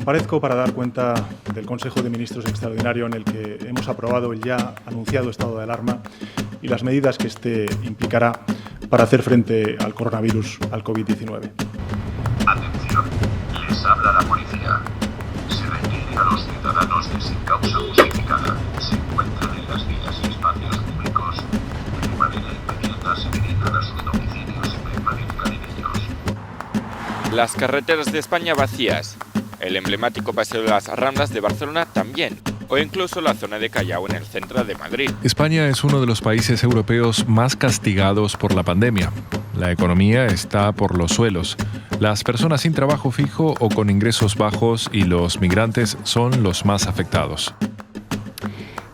Comparezco para dar cuenta del Consejo de Ministros Extraordinario en el que hemos aprobado el ya anunciado estado de alarma y las medidas que este implicará para hacer frente al coronavirus, al COVID-19. Atención, les habla la policía. Se requiere a los ciudadanos que sin causa justificada se encuentran en las vías y espacios públicos que de manera inmediata se dirijan a sus domicilios y permanezcan en ellos. Las carreteras de España vacías, el emblemático Paseo de las Ramblas de Barcelona también, o incluso la zona de Callao en el centro de Madrid. España es uno de los países europeos más castigados por la pandemia. La economía está por los suelos. Las personas sin trabajo fijo o con ingresos bajos y los migrantes son los más afectados.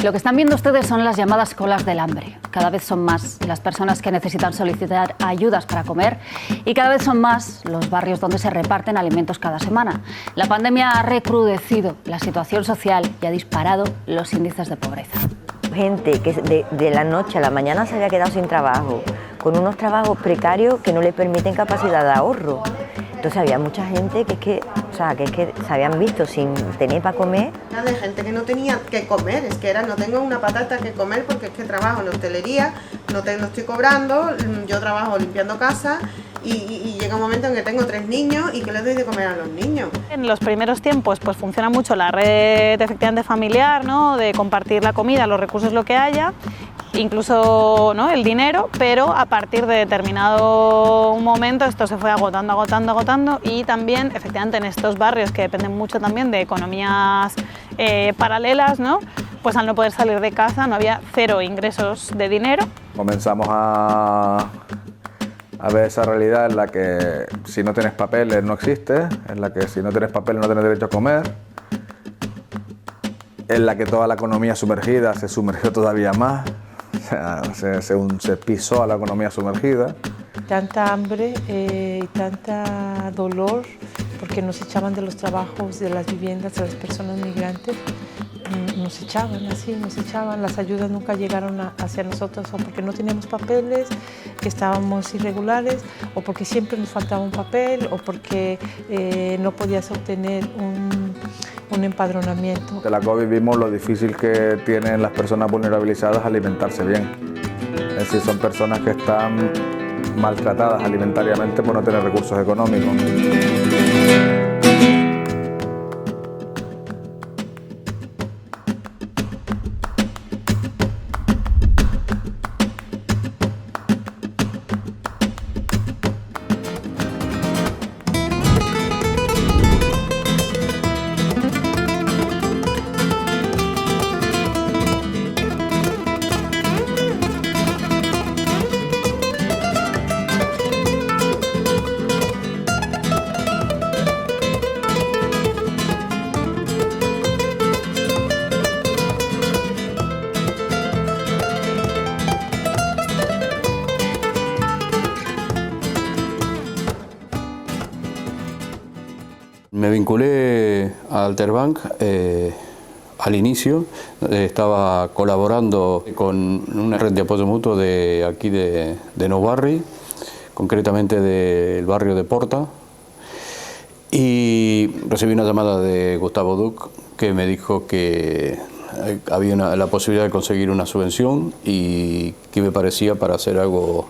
Lo que están viendo ustedes son las llamadas colas del hambre. Cada vez son más las personas que necesitan solicitar ayudas para comer y cada vez son más los barrios donde se reparten alimentos cada semana. La pandemia ha recrudecido la situación social y ha disparado los índices de pobreza. Gente que de la noche a la mañana se había quedado sin trabajo, con unos trabajos precarios que no le permiten capacidad de ahorro. Entonces había mucha gente que se habían visto sin tener para comer. De gente que no tenía que comer, no tengo una patata que comer porque es que trabajo en hostelería, no estoy cobrando, yo trabajo limpiando casa y llega un momento en que tengo 3 niños y que les doy de comer a los niños. En los primeros tiempos pues funciona mucho la red efectivamente familiar, ¿no? De compartir la comida, los recursos, lo que haya, incluso, ¿no?, el dinero, pero a partir de determinado momento esto se fue agotando y también efectivamente en estos barrios que dependen mucho también de economías paralelas, ¿no?, pues al no poder salir de casa no había cero ingresos de dinero. Comenzamos a ver esa realidad en la que si no tienes papeles no existes, en la que si no tienes papeles no tienes derecho a comer, en la que toda la economía sumergida se sumergió todavía más, o sea, se pisó a la economía sumergida. Tanta hambre y tanta dolor porque nos echaban de los trabajos, de las viviendas, de las personas migrantes. Nos echaban, las ayudas nunca llegaron hacia nosotros o porque no teníamos papeles, que estábamos irregulares o porque siempre nos faltaba un papel o porque no podías obtener un empadronamiento. De la COVID vimos lo difícil que tienen las personas vulnerabilizadas alimentarse bien. Es decir, son personas que están maltratadas alimentariamente por no tener recursos económicos. Me vinculé a Alterbank al inicio, estaba colaborando con una red de apoyo mutuo de aquí de Nou Barri, concretamente del barrio de Porta, y recibí una llamada de Gustavo Duc que me dijo que había la posibilidad de conseguir una subvención y que me parecía para hacer algo,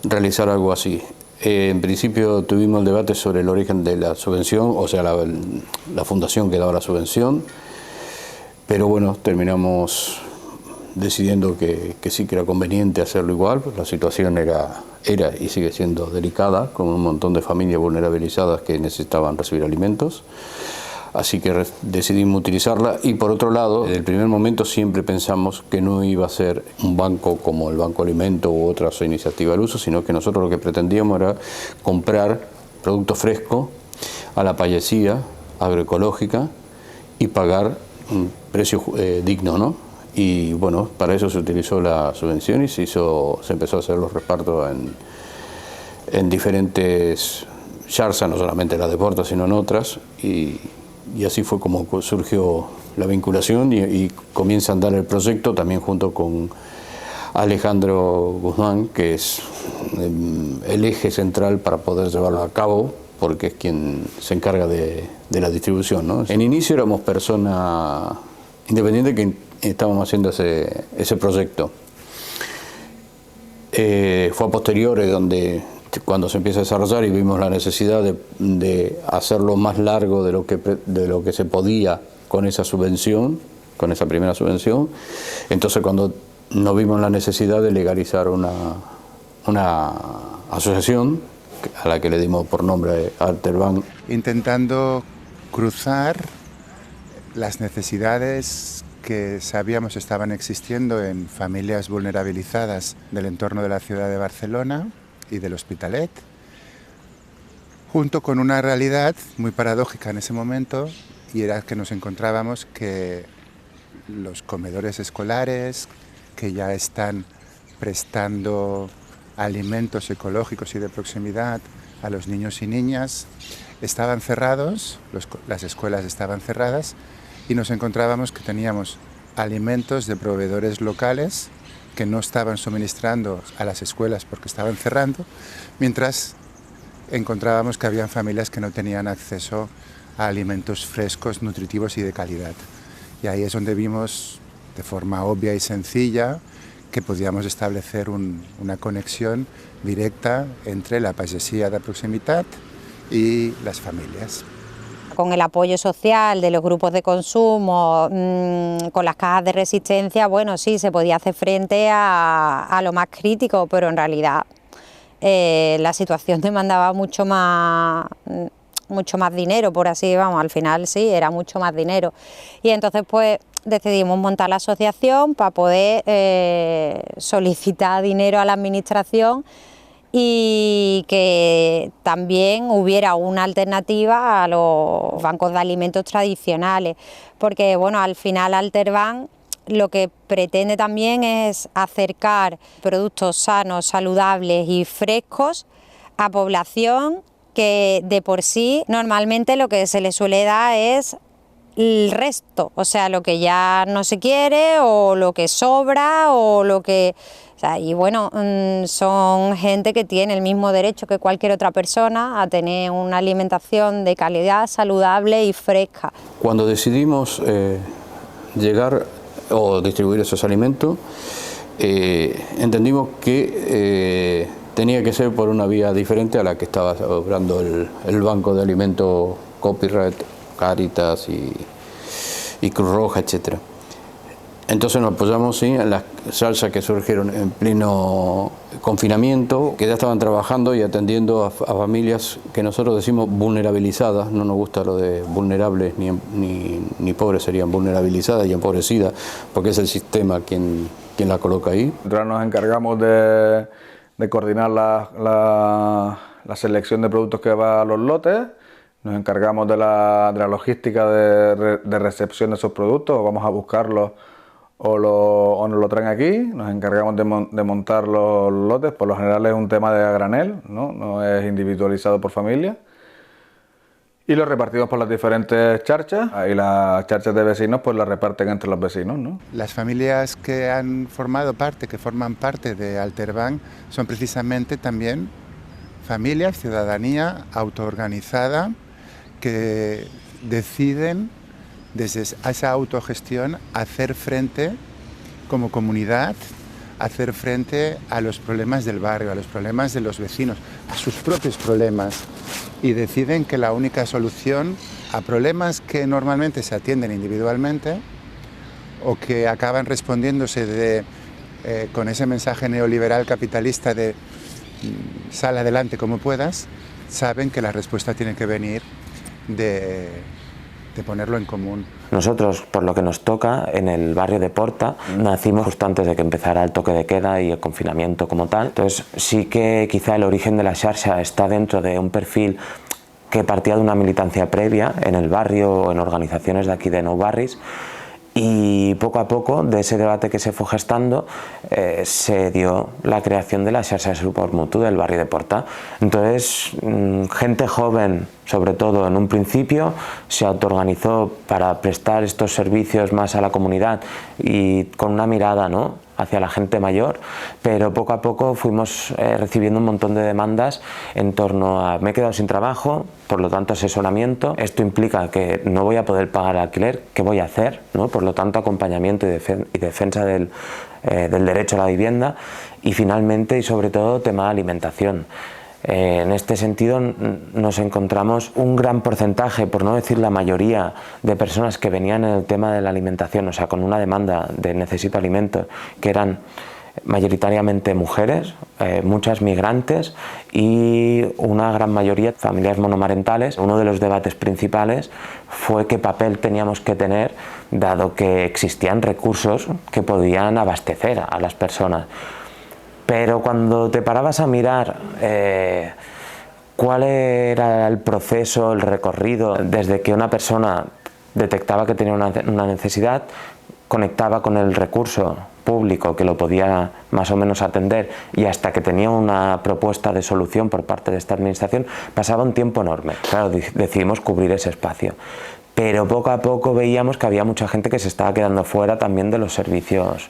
realizar algo así. En principio tuvimos el debate sobre el origen de la subvención, o sea, la fundación que daba la subvención, pero bueno, terminamos decidiendo que sí que era conveniente hacerlo igual, pues la situación era y sigue siendo delicada, con un montón de familias vulnerabilizadas que necesitaban recibir alimentos. Así que decidimos utilizarla y por otro lado, desde el primer momento siempre pensamos que no iba a ser un banco como el Banco Alimento u otras iniciativas al uso, sino que nosotros lo que pretendíamos era comprar producto fresco a la payasía agroecológica y pagar un precio digno, ¿no? Y bueno, para eso se utilizó la subvención y se empezó a hacer los repartos en diferentes yarzas, no solamente la de Porta, sino en otras, y así fue como surgió la vinculación y comienza a andar el proyecto también junto con Alejandro Guzmán, que es el eje central para poder llevarlo a cabo, porque es quien se encarga de la distribución, ¿no? En inicio éramos personas independientes que estábamos haciendo ese proyecto. Fue a posteriores cuando se empieza a desarrollar y vimos la necesidad de hacerlo más largo de lo que se podía con esa subvención, con esa primera subvención. Entonces cuando nos vimos la necesidad de legalizar una asociación a la que le dimos por nombre Alterbank. Intentando cruzar las necesidades que sabíamos estaban existiendo en familias vulnerabilizadas del entorno de la ciudad de Barcelona y del Hospitalet, junto con una realidad muy paradójica en ese momento, y era que nos encontrábamos que los comedores escolares, que ya están prestando alimentos ecológicos y de proximidad a los niños y niñas, estaban cerrados, las escuelas estaban cerradas, y nos encontrábamos que teníamos alimentos de proveedores locales que no estaban suministrando a las escuelas porque estaban cerrando, mientras encontrábamos que habían familias que no tenían acceso a alimentos frescos, nutritivos y de calidad. Y ahí es donde vimos de forma obvia y sencilla que podíamos establecer una conexión directa entre la pagesia de proximitat y las familias. Con el apoyo social de los grupos de consumo, con las cajas de resistencia, bueno, sí, se podía hacer frente a lo más crítico, pero en realidad la situación demandaba mucho más dinero, por así, vamos, al final sí, era mucho más dinero. Y entonces pues decidimos montar la asociación para poder solicitar dinero a la administración y que también hubiera una alternativa a los bancos de alimentos tradicionales, porque bueno, al final Alterbank lo que pretende también es acercar productos sanos, saludables y frescos a población que de por sí normalmente lo que se le suele dar es el resto, o sea, lo que ya no se quiere o lo que sobra o lo que... O sea, y bueno, son gente que tiene el mismo derecho que cualquier otra persona a tener una alimentación de calidad, saludable y fresca. Cuando decidimos llegar o distribuir esos alimentos, entendimos que tenía que ser por una vía diferente a la que estaba obrando el Banco de Alimentos Copyright, Cáritas y Cruz Roja, etc. Entonces nos apoyamos sí, en las salsas que surgieron en pleno confinamiento, que ya estaban trabajando y atendiendo a familias que nosotros decimos vulnerabilizadas. No nos gusta lo de vulnerables ni pobres, serían vulnerabilizadas y empobrecidas, porque es el sistema quien la coloca ahí. Nosotros nos encargamos de coordinar la selección de productos que va a los lotes, nos encargamos de la logística de recepción de esos productos, vamos a buscarlos o nos lo traen aquí, nos encargamos de montar los lotes. Por lo general es un tema de a granel, no es individualizado por familia, y lo repartimos por las diferentes charchas, y las charchas de vecinos pues las reparten entre los vecinos, ¿no? Las familias que forman parte de Alterbank son precisamente también familias, ciudadanía autoorganizada, que deciden desde esa autogestión hacer frente como comunidad, hacer frente a los problemas del barrio, a los problemas de los vecinos, a sus propios problemas, y deciden que la única solución a problemas que normalmente se atienden individualmente o que acaban respondiéndose con ese mensaje neoliberal capitalista de sal adelante como puedas, saben que la respuesta tiene que venir de ponerlo en común. Nosotros, por lo que nos toca, en el barrio de Porta, nacimos justo antes de que empezara el toque de queda y el confinamiento como tal. Entonces sí que quizá el origen de la xarxa está dentro de un perfil que partía de una militancia previa en el barrio o en organizaciones de aquí de Nou Barris, y poco a poco de ese debate que se fue gestando se dio la creación de la xarxa de suport mutu del barrio de Porta. Entonces gente joven, sobre todo en un principio, se autoorganizó para prestar estos servicios más a la comunidad y con una mirada, ¿no?, hacia la gente mayor, pero poco a poco fuimos recibiendo un montón de demandas en torno a me he quedado sin trabajo, por lo tanto asesoramiento, esto implica que no voy a poder pagar alquiler, ¿qué voy a hacer? ¿No? Por lo tanto acompañamiento y defensa del derecho a la vivienda y finalmente y sobre todo tema de alimentación. En este sentido nos encontramos un gran porcentaje, por no decir la mayoría, de personas que venían en el tema de la alimentación, o sea, con una demanda de necesito alimentos, que eran mayoritariamente mujeres, muchas migrantes y una gran mayoría familias monomarentales. Uno de los debates principales fue qué papel teníamos que tener, dado que existían recursos que podían abastecer a las personas. Pero cuando te parabas a mirar cuál era el proceso, el recorrido, desde que una persona detectaba que tenía una necesidad, conectaba con el recurso público que lo podía más o menos atender y hasta que tenía una propuesta de solución por parte de esta administración, pasaba un tiempo enorme. Claro, decidimos cubrir ese espacio. Pero poco a poco veíamos que había mucha gente que se estaba quedando fuera también de los servicios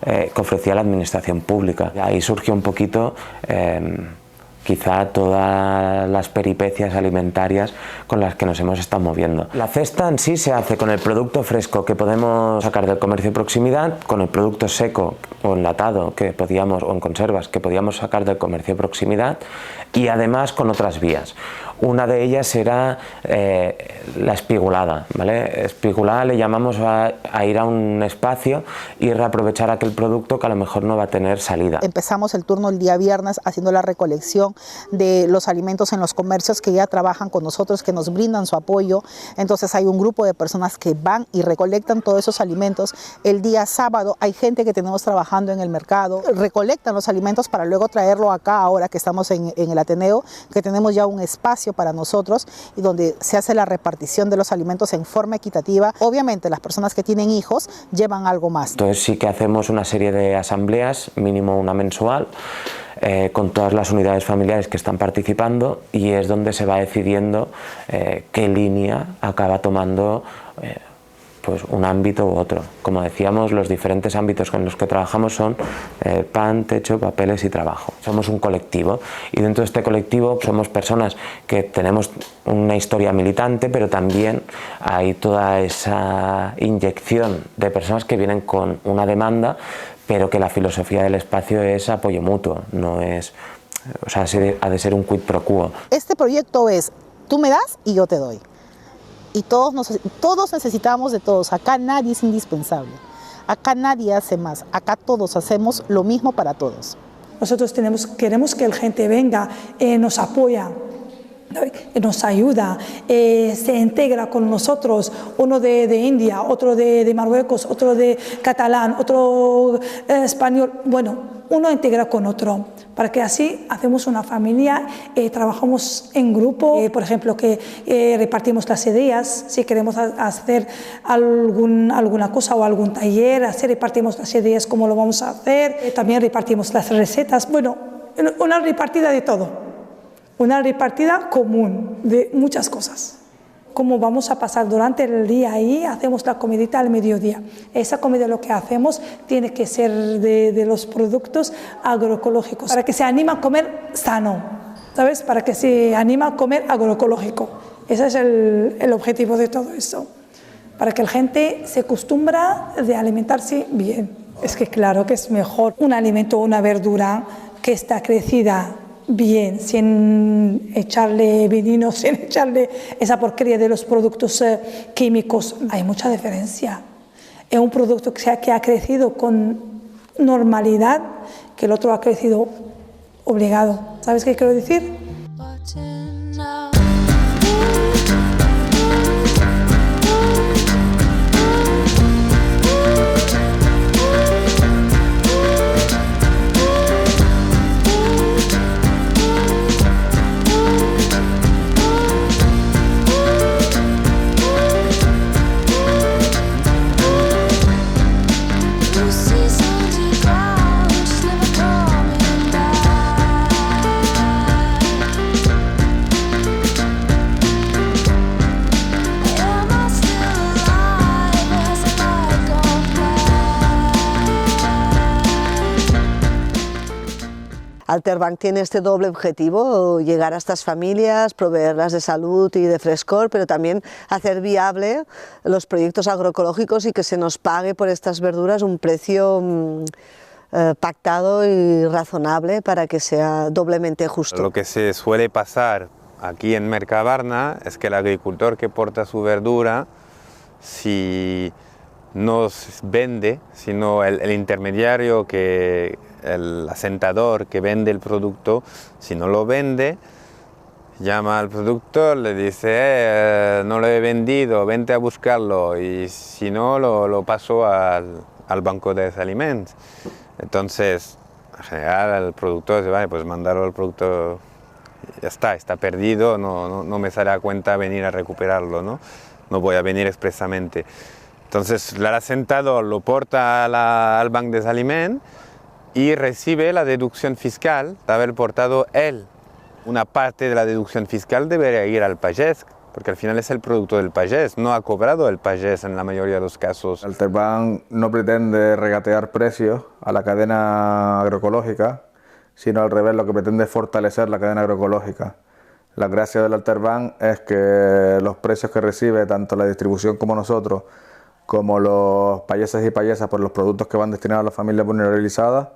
que ofrecía la administración pública. Ahí surgió un poquito quizá todas las peripecias alimentarias con las que nos hemos estado moviendo. La cesta en sí se hace con el producto fresco que podemos sacar del comercio de proximidad, con el producto seco o enlatado que podíamos, o en conservas que podíamos sacar del comercio de proximidad y además con otras vías. Una de ellas era la espigulada, ¿vale? Espigulada le llamamos a ir a un espacio y reaprovechar aquel producto que a lo mejor no va a tener salida. Empezamos el turno el día viernes haciendo la recolección de los alimentos en los comercios que ya trabajan con nosotros, que nos brindan su apoyo. Entonces hay un grupo de personas que van y recolectan todos esos alimentos. El día sábado hay gente que tenemos trabajando en el mercado, recolectan los alimentos para luego traerlo acá ahora que estamos en el Ateneo, que tenemos ya un espacio para nosotros y donde se hace la repartición de los alimentos en forma equitativa. Obviamente las personas que tienen hijos llevan algo más. Entonces sí que hacemos una serie de asambleas, mínimo una mensual, con todas las unidades familiares que están participando y es donde se va decidiendo qué línea acaba tomando pues un ámbito u otro. Como decíamos, los diferentes ámbitos con los que trabajamos son pan, techo, papeles y trabajo. Somos un colectivo y dentro de este colectivo somos personas que tenemos una historia militante, pero también hay toda esa inyección de personas que vienen con una demanda, pero que la filosofía del espacio es apoyo mutuo, no es, o sea, ha de ser un quid pro quo. Este proyecto es, tú me das y yo te doy. Y todos necesitamos de todos, acá nadie es indispensable, acá nadie hace más, acá todos hacemos lo mismo para todos. Nosotros queremos que la gente venga, nos apoya, nos ayuda, se integra con nosotros, uno de India, otro de Marruecos, otro de catalán, otro español, bueno, uno integra con otro, para que así hacemos una familia, trabajamos en grupo, por ejemplo, que repartimos las ideas, si queremos hacer alguna cosa o algún taller, repartimos las ideas, cómo lo vamos a hacer, también repartimos las recetas, bueno, una repartida de todo, una repartida común de muchas cosas. Como vamos a pasar durante el día ahí, hacemos la comidita al mediodía. Esa comida lo que hacemos tiene que ser de los productos agroecológicos, para que se anime a comer sano, ¿sabes? Para que se anime a comer agroecológico. Ese es el objetivo de todo eso, para que la gente se acostumbra de alimentarse bien. Es que claro que es mejor un alimento o una verdura que está crecida bien, sin echarle veneno, sin echarle esa porquería de los productos químicos. Hay mucha diferencia. Es un producto que ha crecido con normalidad, que el otro ha crecido obligado. ¿Sabes qué quiero decir? Alterbank tiene este doble objetivo, llegar a estas familias, proveerlas de salud y de frescor, pero también hacer viable los proyectos agroecológicos y que se nos pague por estas verduras un precio pactado y razonable para que sea doblemente justo. Lo que se suele pasar aquí en Mercabarna es que el agricultor que porta su verdura, si no vende, sino el intermediario, el asentador que vende el producto, si no lo vende, llama al productor, le dice no lo he vendido, vente a buscarlo, y si no lo paso al banco de alimentos. Entonces, en general el productor dice, vale, pues mandarlo al producto, ya está perdido, no me sale a cuenta venir a recuperarlo, no voy a venir expresamente. Entonces el asentador lo porta al banco de alimentos y recibe la deducción fiscal de haber portado él. Una parte de la deducción fiscal debería ir al payés, porque al final es el producto del payés, no ha cobrado el payés en la mayoría de los casos. Alterbank no pretende regatear precios a la cadena agroecológica, sino al revés, lo que pretende es fortalecer la cadena agroecológica. La gracia del Alterbank es que los precios que recibe tanto la distribución como nosotros, como los payeses y payesas por los productos que van destinados a las familias vulnerabilizadas,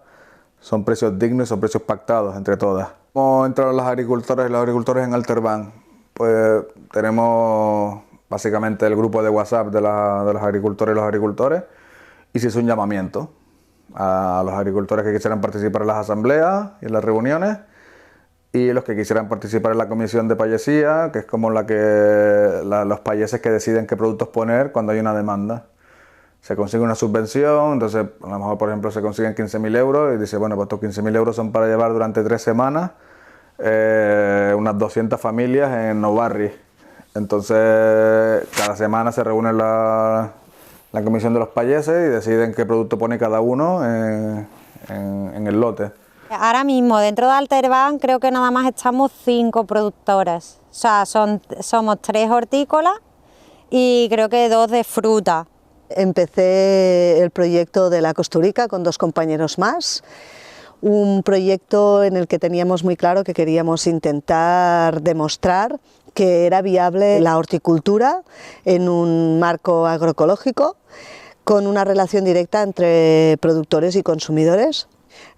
son precios dignos y son precios pactados entre todas. ¿Cómo entraron las agricultoras y los agricultores en Alterbank? Pues tenemos básicamente el grupo de WhatsApp de los agricultores y los agricultores, y se hizo un llamamiento a los agricultores que quisieran participar en las asambleas y en las reuniones, y los que quisieran participar en la comisión de payesía, que es como los payeses que deciden qué productos poner cuando hay una demanda. Se consigue una subvención, entonces a lo mejor, por ejemplo, se consiguen 15.000 euros y dice, bueno, pues estos 15.000 euros son para llevar durante 3 semanas unas 200 familias en Novarri. Entonces, cada semana se reúne la comisión de los payeses y deciden qué producto pone cada uno en el lote. Ahora mismo dentro de Alterbank creo que nada más estamos 5 productores, o sea, somos 3 hortícolas y creo que 2 de fruta. Empecé el proyecto de la Costurica con 2 compañeros más, un proyecto en el que teníamos muy claro que queríamos intentar demostrar que era viable la horticultura en un marco agroecológico con una relación directa entre productores y consumidores.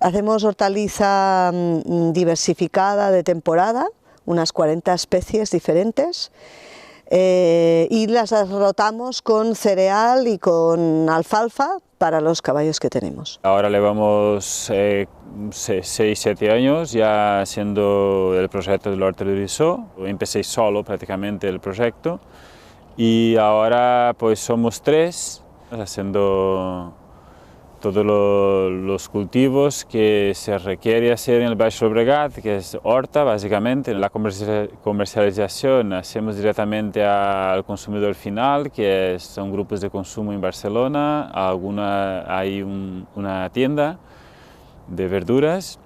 Hacemos hortaliza diversificada de temporada, unas 40 especies diferentes, y las rotamos con cereal y con alfalfa para los caballos que tenemos. Ahora llevamos 6-7 años ya haciendo el proyecto del Horta de Risó. Empecé solo prácticamente el proyecto y ahora pues somos 3 haciendo todos los cultivos que se requiere hacer en el Baix Llobregat, que es horta básicamente. La comercialización hacemos directamente al consumidor final, que son grupos de consumo en Barcelona. Hay una tienda de verduras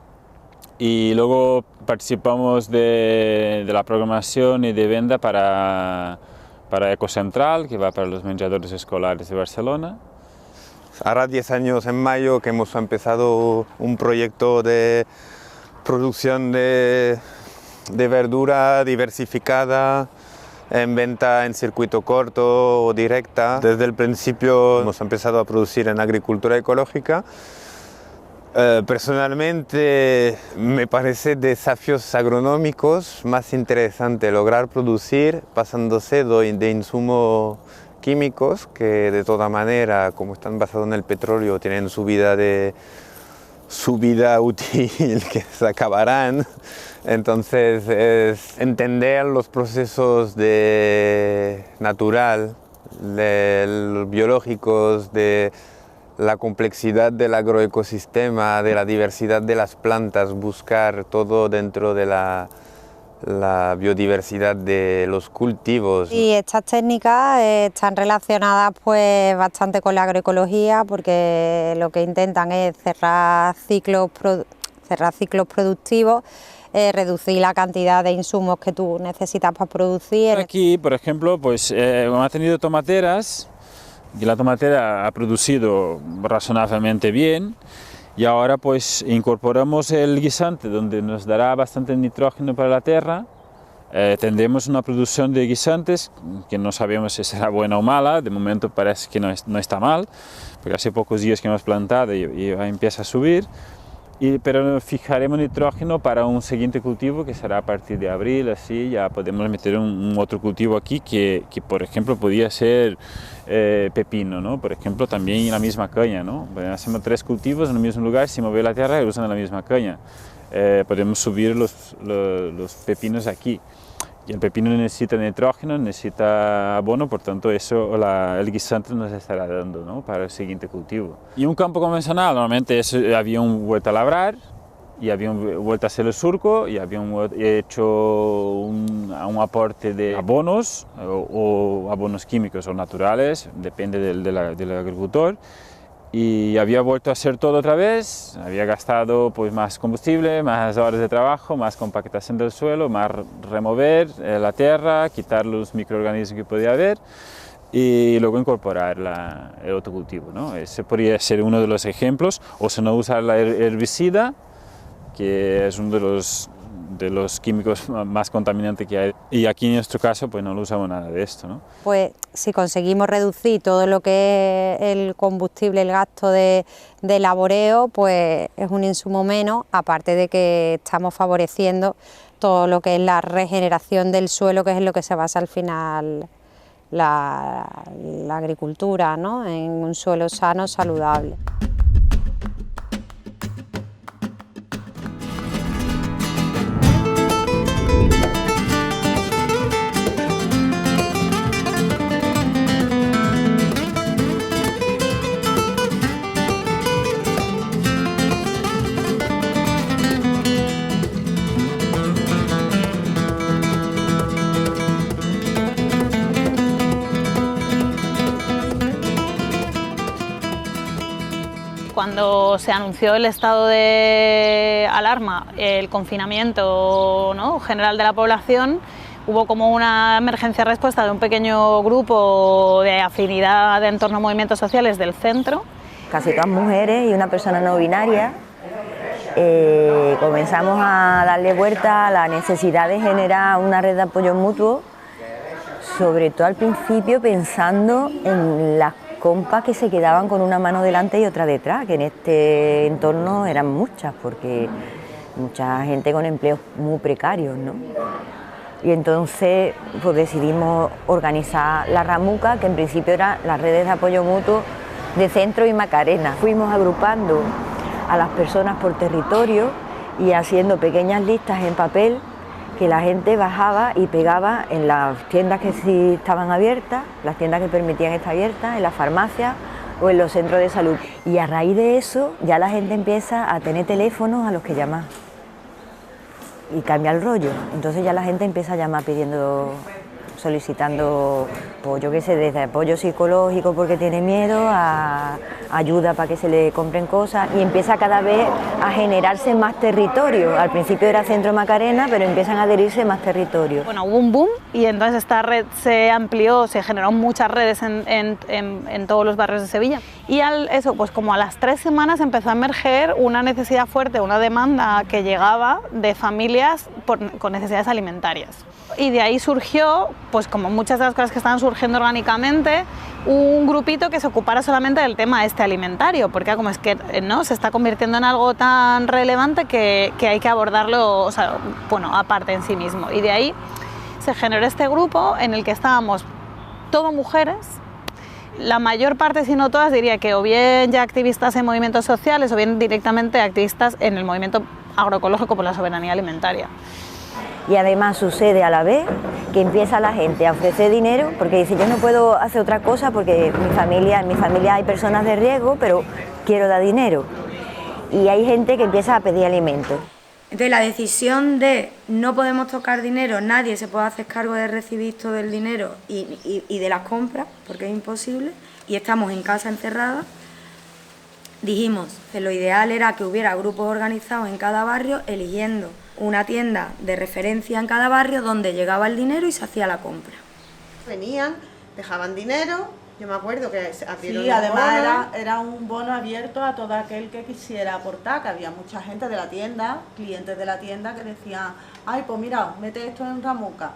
y luego participamos de la programación y de venta para Ecocentral, que va para los menjadores escolares de Barcelona. Ahora 10 años en mayo que hemos empezado un proyecto de producción de verdura diversificada en venta en circuito corto o directa. Desde el principio hemos empezado a producir en agricultura ecológica. Personalmente me parece desafíos agronómicos más interesante lograr producir pasándose de insumos químicos que de toda manera, como están basados en el petróleo, tienen su vida útil que se acabarán. Entonces es entender los procesos natural, los biológicos, de la complejidad del agroecosistema, de la diversidad de las plantas, buscar todo dentro de la biodiversidad de los cultivos. Y estas técnicas están relacionadas pues bastante con la agroecología, porque lo que intentan es cerrar ciclos productivos, reducir la cantidad de insumos que tú necesitas para producir. Aquí, por ejemplo, pues hemos tenido tomateras y la tomatera ha producido razonablemente bien. Y ahora pues incorporamos el guisante, donde nos dará bastante nitrógeno para la tierra. Tendremos una producción de guisantes que no sabemos si será buena o mala. De momento parece que no está mal, porque hace pocos días que hemos plantado y empieza a subir. Pero fijaremos nitrógeno para un siguiente cultivo que será a partir de abril, así ya podemos meter un otro cultivo aquí que por ejemplo podría ser pepino, ¿no? Por ejemplo también en la misma caña, ¿no? Hacemos 3 cultivos en el mismo lugar, se mueve la tierra y usan la misma caña. Podemos subir los pepinos aquí. Y el pepino necesita nitrógeno, necesita abono, por tanto eso el guisante nos estará dando, ¿no? Para el siguiente cultivo. Y un campo convencional, normalmente había un vuelto a labrar, y había vuelto a hacer el surco, y había hecho un aporte de abonos, o abonos químicos o naturales, depende del agricultor. Y había vuelto a hacer todo otra vez, había gastado pues más combustible, más horas de trabajo, más compactación del suelo, más remover la tierra, quitar los microorganismos que podía haber y luego incorporar el otro cultivo, ¿no? Ese podría ser uno de los ejemplos, o si no usar la herbicida, que es uno de los químicos más contaminantes que hay. Y aquí en nuestro caso pues no lo usamos nada de esto, ¿no? Pues si conseguimos reducir todo lo que es el combustible, el gasto de laboreo, pues es un insumo menos, aparte de que estamos favoreciendo todo lo que es la regeneración del suelo, que es en lo que se basa al final la agricultura, ¿no? En un suelo sano, saludable. Cuando se anunció el estado de alarma, el confinamiento, ¿no?, general de la población, hubo como una emergencia respuesta de un pequeño grupo de afinidad en torno a movimientos sociales del centro. Casi todas mujeres y una persona no binaria. Comenzamos a darle vuelta a la necesidad de generar una red de apoyo mutuo, sobre todo al principio pensando en las compas que se quedaban con una mano delante y otra detrás, que en este entorno eran muchas, porque mucha gente con empleos muy precarios, ¿no? Y entonces pues decidimos organizar la Ramuca, que en principio eran las redes de apoyo mutuo de Centro y Macarena. Fuimos agrupando a las personas por territorio y haciendo pequeñas listas en papel que la gente bajaba y pegaba en las tiendas que sí estaban abiertas, las tiendas que permitían estar abiertas, en las farmacias o en los centros de salud. Y a raíz de eso ya la gente empieza a tener teléfonos a los que llamar y cambia el rollo. Entonces ya la gente empieza a llamar solicitando, pues yo qué sé, desde apoyo psicológico porque tiene miedo, a ayuda para que se le compren cosas, y empieza cada vez a generarse más territorio. Al principio era Centro Macarena, pero empiezan a adherirse más territorio. Bueno, hubo un boom y entonces esta red se amplió, se generó muchas redes en todos los barrios de Sevilla. Y pues como a las 3 semanas empezó a emerger una necesidad fuerte, una demanda que llegaba de familias con necesidades alimentarias. Y de ahí surgió, pues como muchas de las cosas que estaban surgiendo orgánicamente, un grupito que se ocupara solamente del tema alimentario, porque como es que no se está convirtiendo en algo tan relevante que hay que abordarlo, o sea, bueno, aparte en sí mismo. Y de ahí se generó este grupo en el que estábamos todo mujeres, la mayor parte, si no todas, diría que o bien ya activistas en movimientos sociales o bien directamente activistas en el movimiento agroecológico por la soberanía alimentaria. Y además sucede a la vez que empieza la gente a ofrecer dinero, porque dice, yo no puedo hacer otra cosa porque en mi familia hay personas de riesgo, pero quiero dar dinero. Y hay gente que empieza a pedir alimentos. Entonces la decisión de no podemos tocar dinero, nadie se puede hacer cargo de recibir todo el dinero y de las compras, porque es imposible, y estamos en casa encerradas, dijimos que lo ideal era que hubiera grupos organizados en cada barrio eligiendo una tienda de referencia en cada barrio donde llegaba el dinero y se hacía la compra. Venían, dejaban dinero Yo me acuerdo que abrieron Sí, los además bonos. era un bono abierto a todo aquel que quisiera aportar, que había mucha gente de la tienda, clientes de la tienda que decían, ay, pues mira, mete esto en Ramuca,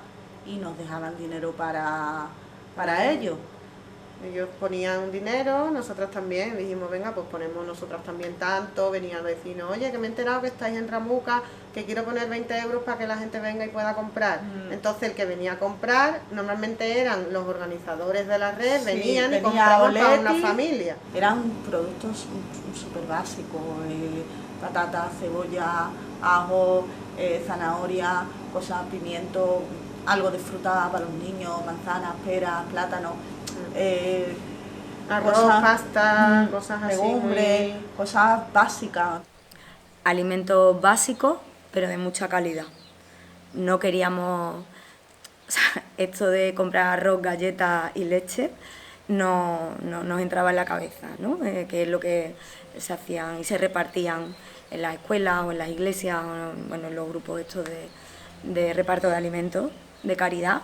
y nos dejaban dinero para ello. Ellos ponían dinero, nosotros también, dijimos, venga, pues ponemos nosotros también tanto, venían vecinos, oye, que me he enterado que estáis en Ramuca, que quiero poner 20 euros para que la gente venga y pueda comprar. Entonces el que venía a comprar, normalmente eran los organizadores de la red, venían y compraban para una familia. Eran productos súper básicos, patatas, cebolla, ajo, zanahoria, cosas, pimiento, algo de fruta para los niños, manzanas, peras, plátanos. Arroz, pasta, cosas así, legumbres, cosas básicas. Alimentos básicos, pero de mucha calidad. No queríamos, o sea, esto de comprar arroz, galletas y leche no nos entraba en la cabeza, ¿no? Que es lo que se hacían y se repartían en las escuelas o en las iglesias, o, bueno, en los grupos estos de reparto de alimentos de caridad.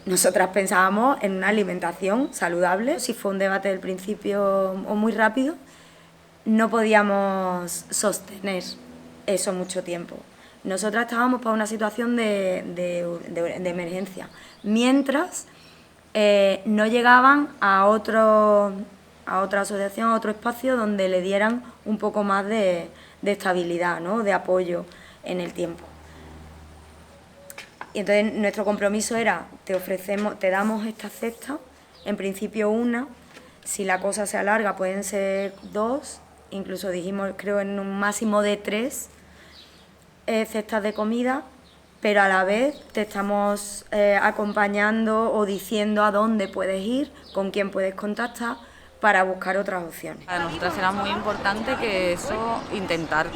Nosotras pensábamos en una alimentación saludable. Si fue un debate del principio o muy rápido, no podíamos sostener eso mucho tiempo. Nosotras estábamos para una situación de emergencia, mientras no llegaban a otra asociación, a otro espacio donde le dieran un poco más de estabilidad, ¿no? De apoyo en el tiempo. Y entonces nuestro compromiso era, te damos esta cesta, en principio una, si la cosa se alarga pueden ser 2, incluso dijimos, creo, en un máximo de 3 cestas de comida, pero a la vez te estamos acompañando o diciendo a dónde puedes ir, con quién puedes contactar, para buscar otras opciones. Para nosotras era muy importante que eso, intentar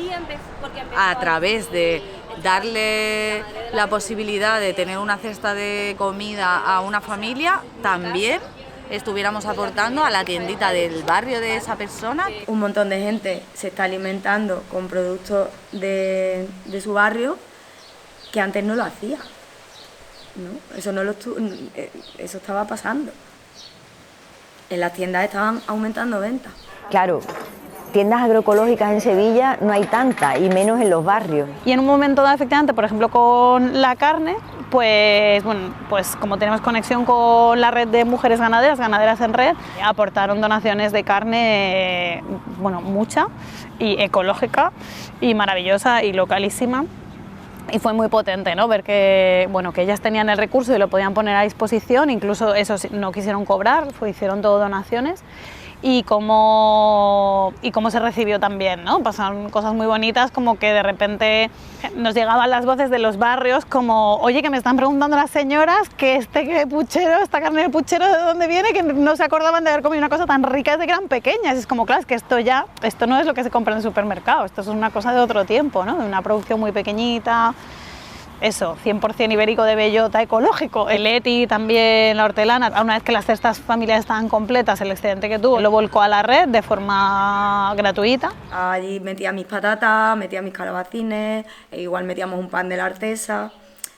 a través de darle la posibilidad de tener una cesta de comida a una familia, también estuviéramos aportando a la tiendita del barrio de esa persona. Un montón de gente se está alimentando con productos de su barrio que antes no lo hacía, ¿no? Eso estaba pasando. En las tiendas estaban aumentando ventas. Claro, tiendas agroecológicas en Sevilla no hay tantas, y menos en los barrios. Y en un momento dado, efectivamente, por ejemplo, con la carne, pues como tenemos conexión con la red de mujeres ganaderas en red, aportaron donaciones de carne, mucha, y ecológica, y maravillosa, y localísima. Y fue muy potente, ¿no? Ver que ellas tenían el recurso y lo podían poner a disposición, incluso eso no quisieron cobrar, hicieron todo donaciones, y cómo se recibió también, ¿no? Pasaron cosas muy bonitas, como que de repente nos llegaban las voces de los barrios como, oye, que me están preguntando las señoras que esta carne de puchero, ¿de dónde viene? Que no se acordaban de haber comido una cosa tan rica desde que eran pequeñas. Y es como, claro, es que esto no es lo que se compra en el supermercado, esto es una cosa de otro tiempo, ¿no? De una producción muy pequeñita. Eso, 100% ibérico de bellota, ecológico. El Eti también, la hortelana, una vez que las cestas familiares estaban completas, el excedente que tuvo lo volcó a la red de forma gratuita. Allí metía mis patatas, metía mis calabacines, igual metíamos un pan de la artesa.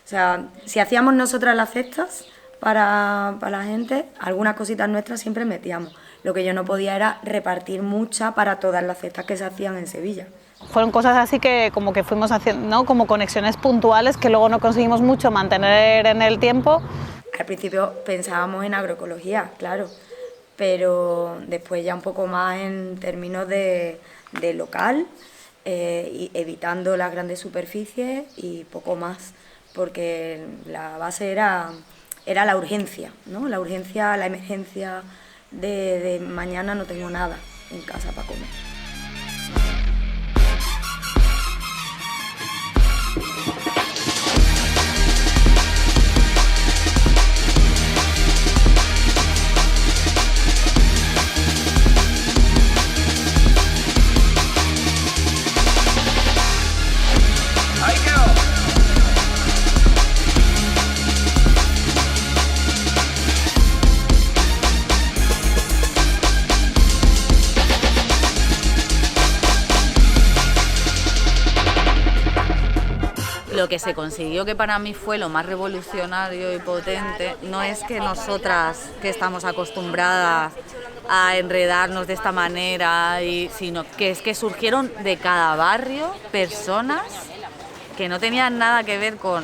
O sea, si hacíamos nosotras las cestas para la gente, algunas cositas nuestras siempre metíamos. Lo que yo no podía era repartir mucha para todas las cestas que se hacían en Sevilla. Fueron cosas así que como que fuimos haciendo, ¿no? Como conexiones puntuales que luego no conseguimos mucho mantener en el tiempo. Al principio pensábamos en agroecología, claro, pero después ya un poco más en términos de local, y evitando las grandes superficies y poco más, porque la base era la urgencia, ¿no? La urgencia, la emergencia de mañana no tengo nada en casa para comer. lo que se consiguió, que para mí fue lo más revolucionario y potente, no es que nosotras, que estamos acostumbradas a enredarnos de esta manera, sino que es que surgieron de cada barrio personas que no tenían nada que ver con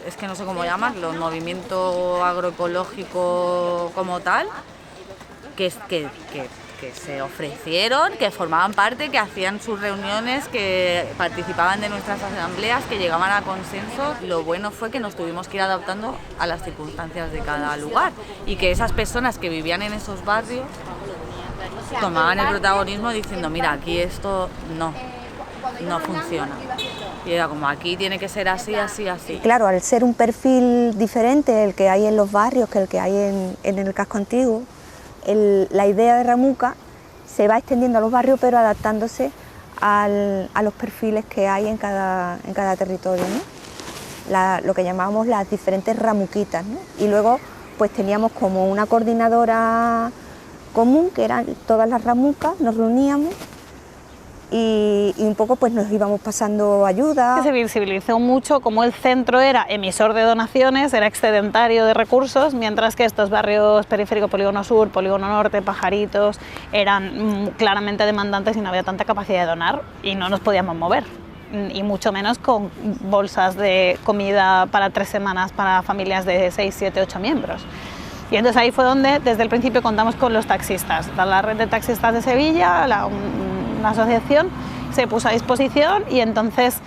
es que no sé cómo llamarlo, el movimiento agroecológico como tal, que se ofrecieron, que formaban parte, que hacían sus reuniones, que participaban de nuestras asambleas, que llegaban a consenso. Lo bueno fue que nos tuvimos que ir adaptando a las circunstancias de cada lugar y que esas personas que vivían en esos barrios tomaban el protagonismo diciendo, mira, aquí esto no funciona. Y era como, aquí tiene que ser así, así, así. Claro, al ser un perfil diferente el que hay en los barrios que el que hay en el casco antiguo, la idea de Ramuca se va extendiendo a los barrios, pero adaptándose a los perfiles que hay en cada territorio, ¿no? Lo que llamábamos las diferentes ramuquitas, ¿no? Y luego pues teníamos como una coordinadora común, que eran todas las ramucas, nos reuníamos y un poco pues nos íbamos pasando ayuda. Se visibilizó mucho como el centro era emisor de donaciones, era excedentario de recursos, mientras que estos barrios periféricos, Polígono Sur, Polígono Norte, Pajaritos, eran claramente demandantes y no había tanta capacidad de donar y no nos podíamos mover, y mucho menos con bolsas de comida para 3 semanas para familias de 6, 7, 8 miembros. Y entonces ahí fue donde desde el principio contamos con los taxistas. La red de taxistas de Sevilla, una asociación, se puso a disposición y entonces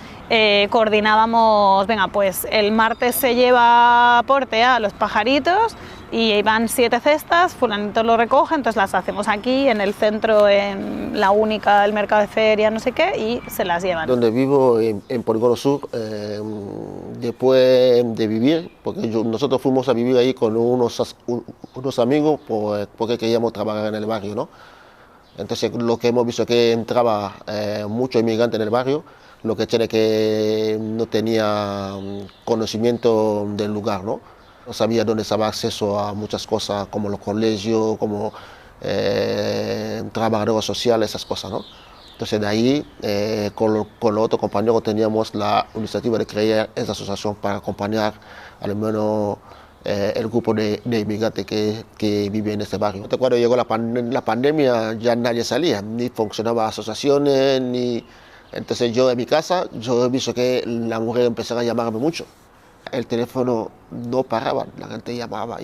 coordinábamos, venga, pues el martes se lleva aporte a los Pajaritos y van 7 cestas, fulanito lo recoge, entonces las hacemos aquí en el centro, en la única, el mercado de feria, no sé qué, y se las llevan. Donde vivo, en Polígono Sur, después de vivir, porque nosotros fuimos a vivir ahí con unos amigos porque queríamos trabajar en el barrio, ¿no? Entonces lo que hemos visto es que entraba mucho inmigrante en el barrio, lo que tiene que no tenía conocimiento del lugar, ¿no? No sabía dónde estaba acceso a muchas cosas, como los colegios, como trabajadores sociales, esas cosas, ¿no? Entonces de ahí, con los otros compañeros teníamos la iniciativa de crear esa asociación para acompañar al menos el grupo de inmigrantes que vive en este barrio. Cuando llegó la pandemia ya nadie salía, ni funcionaban asociaciones, ni... Entonces yo en mi casa, yo he visto que la mujer empezaba a llamarme mucho. El teléfono no paraba, la gente llamaba.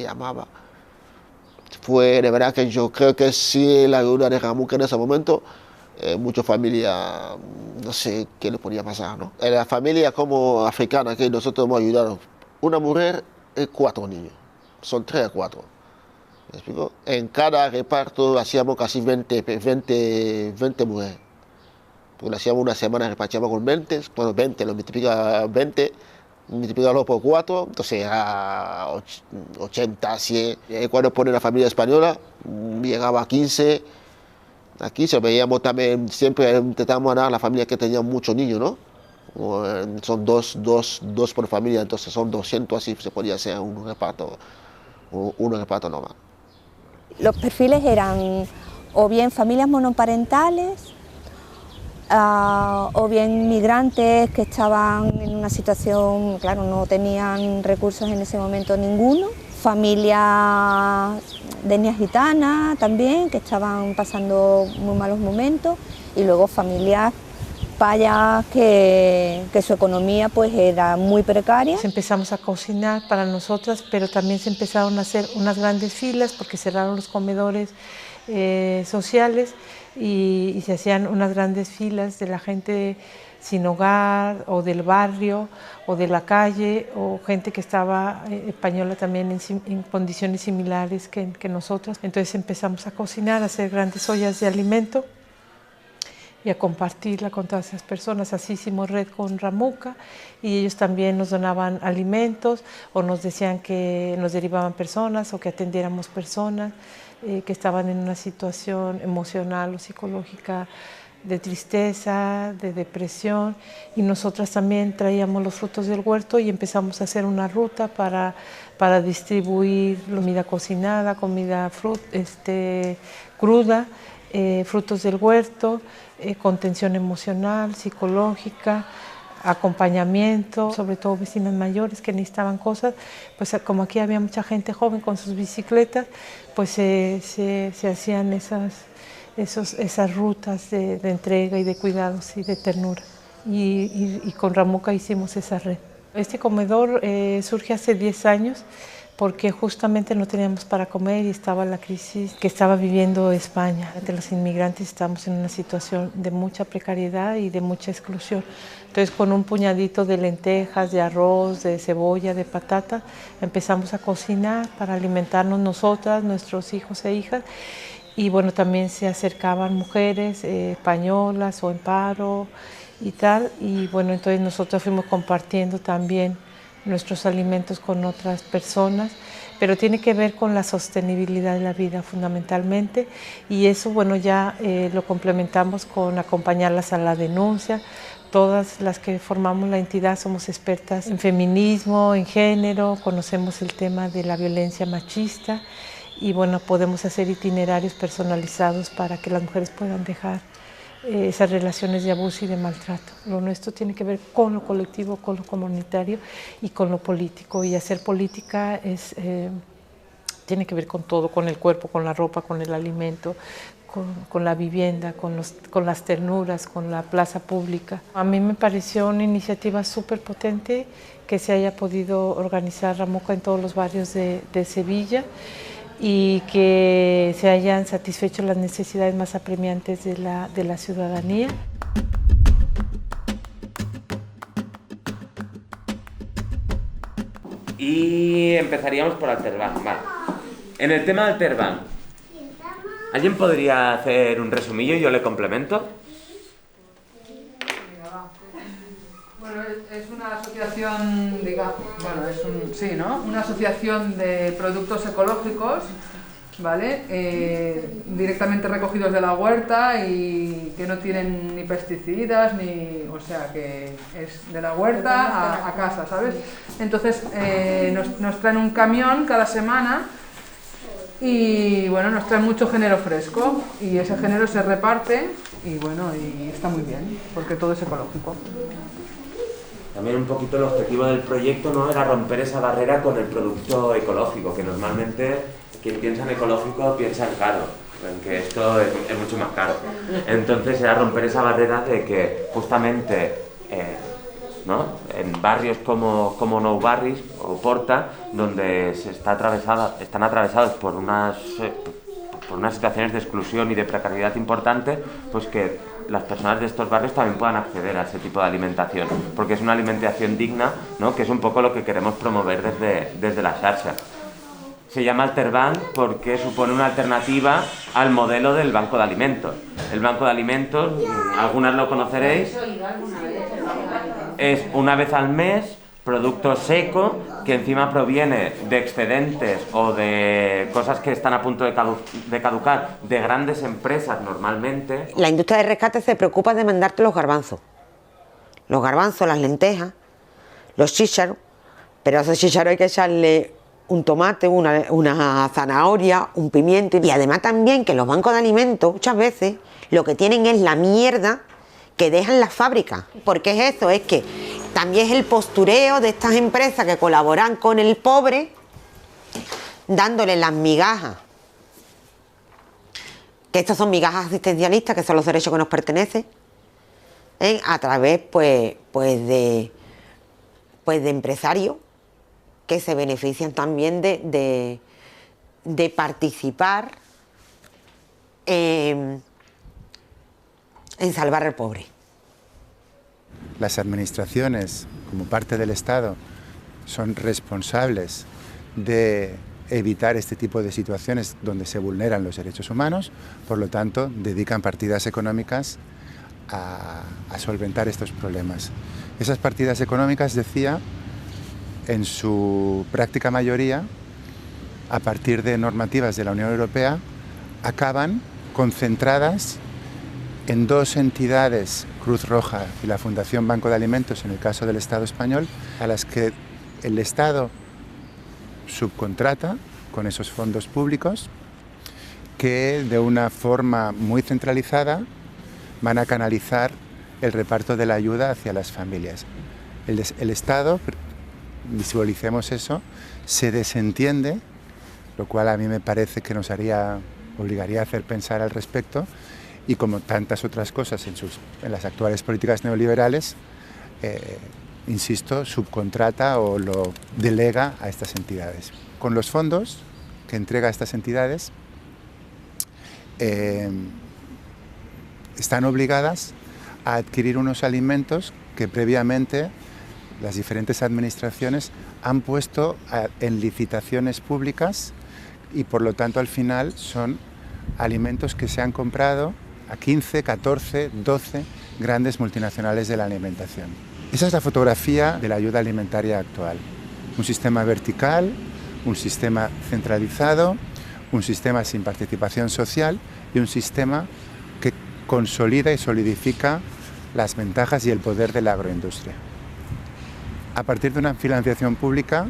Fue de verdad que yo creo que sí, la ayuda de Ramuca en ese momento, muchas familias, no sé qué le podía pasar, ¿no? En la familia como africana que nosotros hemos ayudado, una mujer y 4 niños, son 3 a 4. ¿Me explico? En cada reparto hacíamos casi 20 mujeres. Porque hacíamos una semana, repartíamos con 20, bueno, 20, lo multiplica 20, multiplicarlo por 4, entonces a 80, 100. Y cuando pone la familia española, llegaba a 15. Aquí se veíamos también, siempre intentamos dar a la familia que tenía muchos niños, ¿no? Son dos por familia, entonces son 200, así se podía hacer un reparto normal. Los perfiles eran o bien familias monoparentales, o bien migrantes que estaban en una situación, claro, no tenían recursos en ese momento ninguno, familias de etnia gitana también, que estaban pasando muy malos momentos, y luego familias payas que su economía pues era muy precaria. Empezamos a cocinar para nosotras, pero también se empezaron a hacer unas grandes filas porque cerraron los comedores sociales y se hacían unas grandes filas de la gente sin hogar o del barrio o de la calle o gente que estaba española también en condiciones similares que nosotros. Entonces empezamos a cocinar, a hacer grandes ollas de alimento y a compartirla con todas esas personas. Así hicimos red con Ramuca y ellos también nos donaban alimentos o nos decían que nos derivaban personas o que atendiéramos personas que estaban en una situación emocional o psicológica de tristeza, de depresión, y nosotras también traíamos los frutos del huerto y empezamos a hacer una ruta para distribuir comida cocinada, comida cruda, frutos del huerto, contención emocional, psicológica, acompañamiento, sobre todo vecinas mayores que necesitaban cosas, pues como aquí había mucha gente joven con sus bicicletas, pues se hacían esas rutas de entrega y de cuidados y de ternura. Y con Ramuca hicimos esa red. Este comedor surge hace 10 años porque justamente no teníamos para comer y estaba la crisis que estaba viviendo España. Entre los inmigrantes estamos en una situación de mucha precariedad y de mucha exclusión. Entonces, con un puñadito de lentejas, de arroz, de cebolla, de patata, empezamos a cocinar para alimentarnos nosotras, nuestros hijos e hijas. Y bueno, también se acercaban mujeres españolas o en paro y tal. Y bueno, entonces nosotros fuimos compartiendo también nuestros alimentos con otras personas, pero tiene que ver con la sostenibilidad de la vida fundamentalmente, y eso bueno ya lo complementamos con acompañarlas a la denuncia. Todas las que formamos la entidad somos expertas en feminismo, en género, conocemos el tema de la violencia machista y bueno, podemos hacer itinerarios personalizados para que las mujeres puedan dejar esas relaciones de abuso y de maltrato. Lo nuestro tiene que ver con lo colectivo, con lo comunitario y con lo político, y hacer política tiene que ver con todo, con el cuerpo, con la ropa, con el alimento, con la vivienda, con las ternuras, con la plaza pública. A mí me pareció una iniciativa súper potente que se haya podido organizar Ramuca en todos los barrios de Sevilla, y que se hayan satisfecho las necesidades más apremiantes de la ciudadanía. Y empezaríamos por Alterban. Vale. En el tema de Alterban, ¿alguien podría hacer un resumillo y yo le complemento? Bueno, es una asociación, digamos, una asociación de productos ecológicos, ¿vale? Directamente recogidos de la huerta y que no tienen ni pesticidas, o sea, que es de la huerta a casa, ¿sabes? Entonces nos traen un camión cada semana y bueno, nos traen mucho género fresco y ese género se reparte y bueno, y está muy bien, porque todo es ecológico. También un poquito el objetivo del proyecto, ¿no?, era romper esa barrera con el producto ecológico, que normalmente quien piensa en ecológico piensa en caro, en que esto es mucho más caro. Entonces era romper esa barrera de que justamente ¿no?, en barrios como Nou Barris o Porta, donde están atravesados por unas situaciones de exclusión y de precariedad importante, pues que las personas de estos barrios también puedan acceder a ese tipo de alimentación, porque es una alimentación digna, ¿no?, que es un poco lo que queremos promover desde la xarxa. Se llama Alterban porque supone una alternativa al modelo del Banco de Alimentos. El Banco de Alimentos, algunas lo conoceréis, es una vez al mes producto seco que encima proviene de excedentes o de cosas que están a punto de caducar de grandes empresas normalmente. La industria de rescate se preocupa de mandarte los garbanzos, las lentejas, los chícharos, pero a esos chícharos hay que echarle un tomate, una zanahoria, un pimiento, y además también que los bancos de alimentos muchas veces lo que tienen es la mierda que dejan las fábricas. Porque es eso, es que también es el postureo de estas empresas que colaboran con el pobre, dándole las migajas, que estas son migajas asistencialistas, que son los derechos que nos pertenecen, a través pues de empresarios que se benefician también de participar en salvar al pobre. Las administraciones, como parte del Estado, son responsables de evitar este tipo de situaciones donde se vulneran los derechos humanos, por lo tanto, dedican partidas económicas a solventar estos problemas. Esas partidas económicas, decía, en su práctica mayoría, a partir de normativas de la Unión Europea, acaban concentradas en dos entidades, Cruz Roja y la Fundación Banco de Alimentos, en el caso del Estado español, a las que el Estado subcontrata con esos fondos públicos, que de una forma muy centralizada van a canalizar el reparto de la ayuda hacia las familias. El Estado, visualicemos eso, se desentiende, lo cual a mí me parece que nos obligaría a hacer pensar al respecto, y como tantas otras cosas en las actuales políticas neoliberales, insisto, subcontrata o lo delega a estas entidades. Con los fondos que entrega a estas entidades, están obligadas a adquirir unos alimentos que previamente las diferentes administraciones han puesto en licitaciones públicas, y por lo tanto al final son alimentos que se han comprado a 15, 14, 12 grandes multinacionales de la alimentación. Esa es la fotografía de la ayuda alimentaria actual. Un sistema vertical, un sistema centralizado, un sistema sin participación social y un sistema que consolida y solidifica las ventajas y el poder de la agroindustria. A partir de una financiación pública,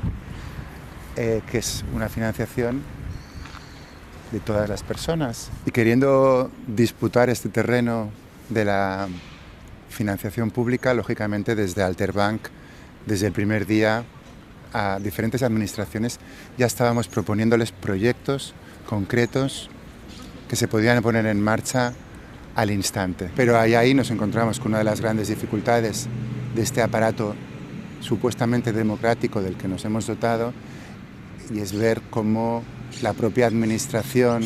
que es una financiación de todas las personas. Y queriendo disputar este terreno de la financiación pública, lógicamente desde Alterbank, desde el primer día, a diferentes administraciones ya estábamos proponiéndoles proyectos concretos que se podían poner en marcha al instante. Pero ahí nos encontramos con una de las grandes dificultades de este aparato supuestamente democrático del que nos hemos dotado, y es ver cómo la propia administración,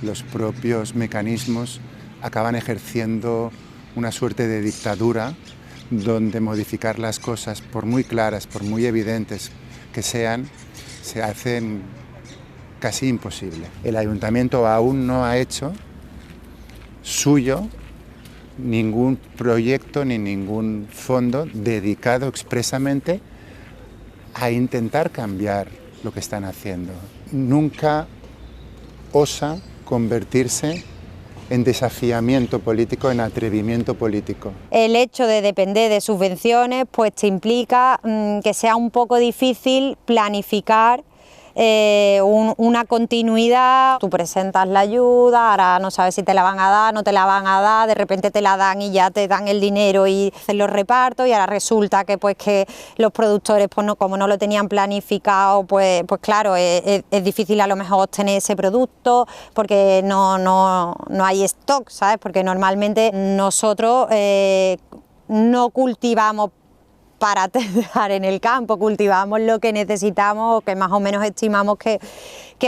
los propios mecanismos acaban ejerciendo una suerte de dictadura donde modificar las cosas, por muy claras, por muy evidentes que sean, se hacen casi imposible. El ayuntamiento aún no ha hecho suyo ningún proyecto ni ningún fondo dedicado expresamente a intentar cambiar lo que están haciendo. Nunca osa convertirse en desafiamiento político, en atrevimiento político. El hecho de depender de subvenciones pues te implica que sea un poco difícil planificar una continuidad. Tú presentas la ayuda, ahora no sabes si te la van a dar, no te la van a dar, de repente te la dan y ya te dan el dinero y hacen los repartos, y ahora resulta que que los productores pues como no lo tenían planificado, pues claro, es difícil a lo mejor obtener ese producto porque no hay stock, ¿sabes? Porque normalmente nosotros no cultivamos para dejar en el campo, cultivamos lo que necesitamos o que más o menos estimamos que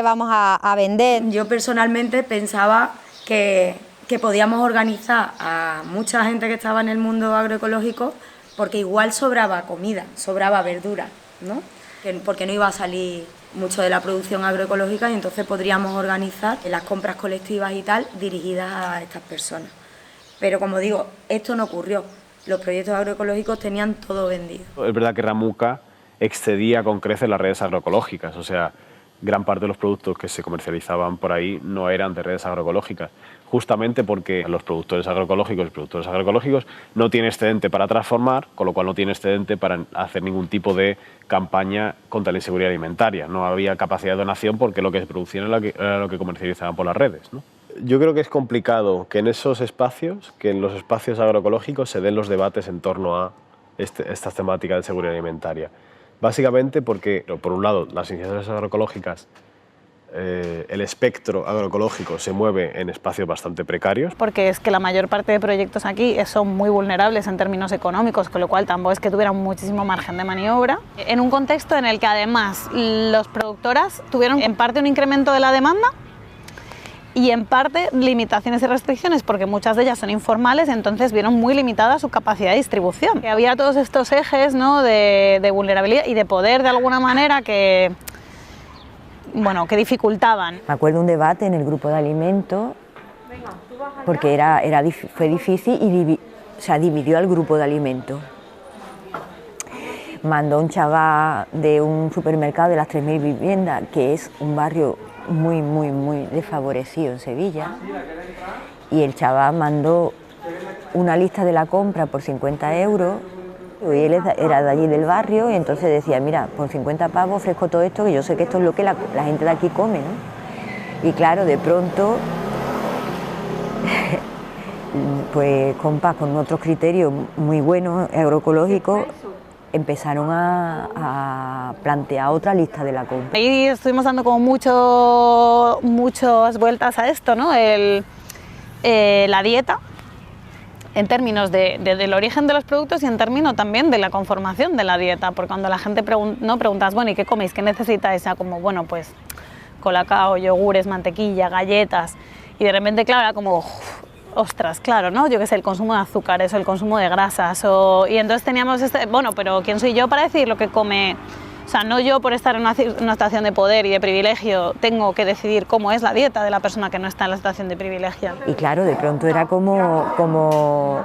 vamos a vender. Yo personalmente pensaba que podíamos organizar a mucha gente que estaba en el mundo agroecológico, porque igual sobraba comida, sobraba verdura, ¿no? Porque no iba a salir mucho de la producción agroecológica, y entonces podríamos organizar las compras colectivas y tal dirigidas a estas personas. Pero como digo, esto no ocurrió. Los proyectos agroecológicos tenían todo vendido. Es verdad que Ramuca excedía con creces las redes agroecológicas, o sea, gran parte de los productos que se comercializaban por ahí no eran de redes agroecológicas, justamente porque los productores agroecológicos no tienen excedente para transformar, con lo cual no tienen excedente para hacer ningún tipo de campaña contra la inseguridad alimentaria. No había capacidad de donación porque lo que se producía era lo que comercializaban por las redes, ¿no? Yo creo que es complicado que en esos espacios, que en los espacios agroecológicos se den los debates en torno a estas temáticas de seguridad alimentaria. Básicamente porque, por un lado, las iniciativas agroecológicas, el espectro agroecológico se mueve en espacios bastante precarios. Porque es que la mayor parte de proyectos aquí son muy vulnerables en términos económicos, con lo cual tampoco es que tuvieran muchísimo margen de maniobra. En un contexto en el que además las productoras tuvieron en parte un incremento de la demanda y en parte limitaciones y restricciones, porque muchas de ellas son informales, entonces vieron muy limitada su capacidad de distribución. Había todos estos ejes, ¿no?, de vulnerabilidad y de poder de alguna manera que dificultaban. Me acuerdo un debate en el grupo de alimentos, porque fue difícil y dividió al grupo de alimentos. Mandó un chaval de un supermercado de las 3.000 viviendas, que es un barrio muy, muy, muy desfavorecido en Sevilla, y el chaval mandó una lista de la compra por 50 euros, y él era de allí del barrio, y entonces decía, mira, por 50 pavos ofrezco todo esto, que yo sé que esto es lo que la gente de aquí come, ¿no? Y claro, de pronto pues compas con otros criterios muy buenos, agroecológicos, empezaron a plantear otra lista de la compra. Ahí estuvimos dando como muchas vueltas a esto, ¿no? La dieta, en términos del origen de los productos y en términos también de la conformación de la dieta, porque cuando la gente preguntas, bueno, ¿y qué coméis? ¿Qué necesitáis? Como, bueno, pues colacao, yogures, mantequilla, galletas, y de repente, claro, era como, ostras, claro, ¿no? Yo qué sé, el consumo de azúcares o el consumo de grasas, y entonces teníamos bueno, pero ¿quién soy yo para decir lo que come? O sea, no yo por estar en una situación de poder y de privilegio tengo que decidir cómo es la dieta de la persona que no está en la situación de privilegio. Y claro, de pronto era como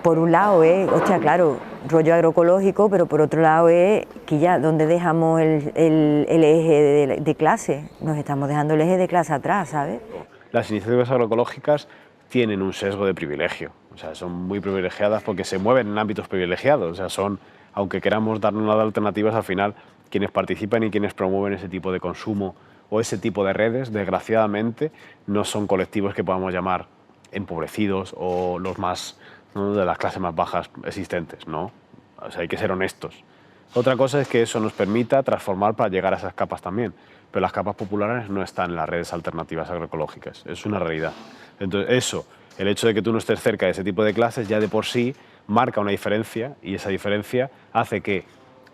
por un lado, hostia, claro, rollo agroecológico, pero por otro lado que ya, ¿dónde dejamos el eje de clase? Nos estamos dejando el eje de clase atrás, ¿sabes? Las iniciativas agroecológicas tienen un sesgo de privilegio, o sea, son muy privilegiadas porque se mueven en ámbitos privilegiados, o sea, son, aunque queramos darnos las alternativas, al final quienes participan y quienes promueven ese tipo de consumo o ese tipo de redes, desgraciadamente, no son colectivos que podamos llamar empobrecidos o los más, ¿no?, de las clases más bajas existentes, ¿no? O sea, hay que ser honestos. Otra cosa es que eso nos permita transformar para llegar a esas capas también, pero las capas populares no están en las redes alternativas agroecológicas, es una realidad. Entonces el hecho de que tú no estés cerca de ese tipo de clases ya de por sí marca una diferencia, y esa diferencia hace que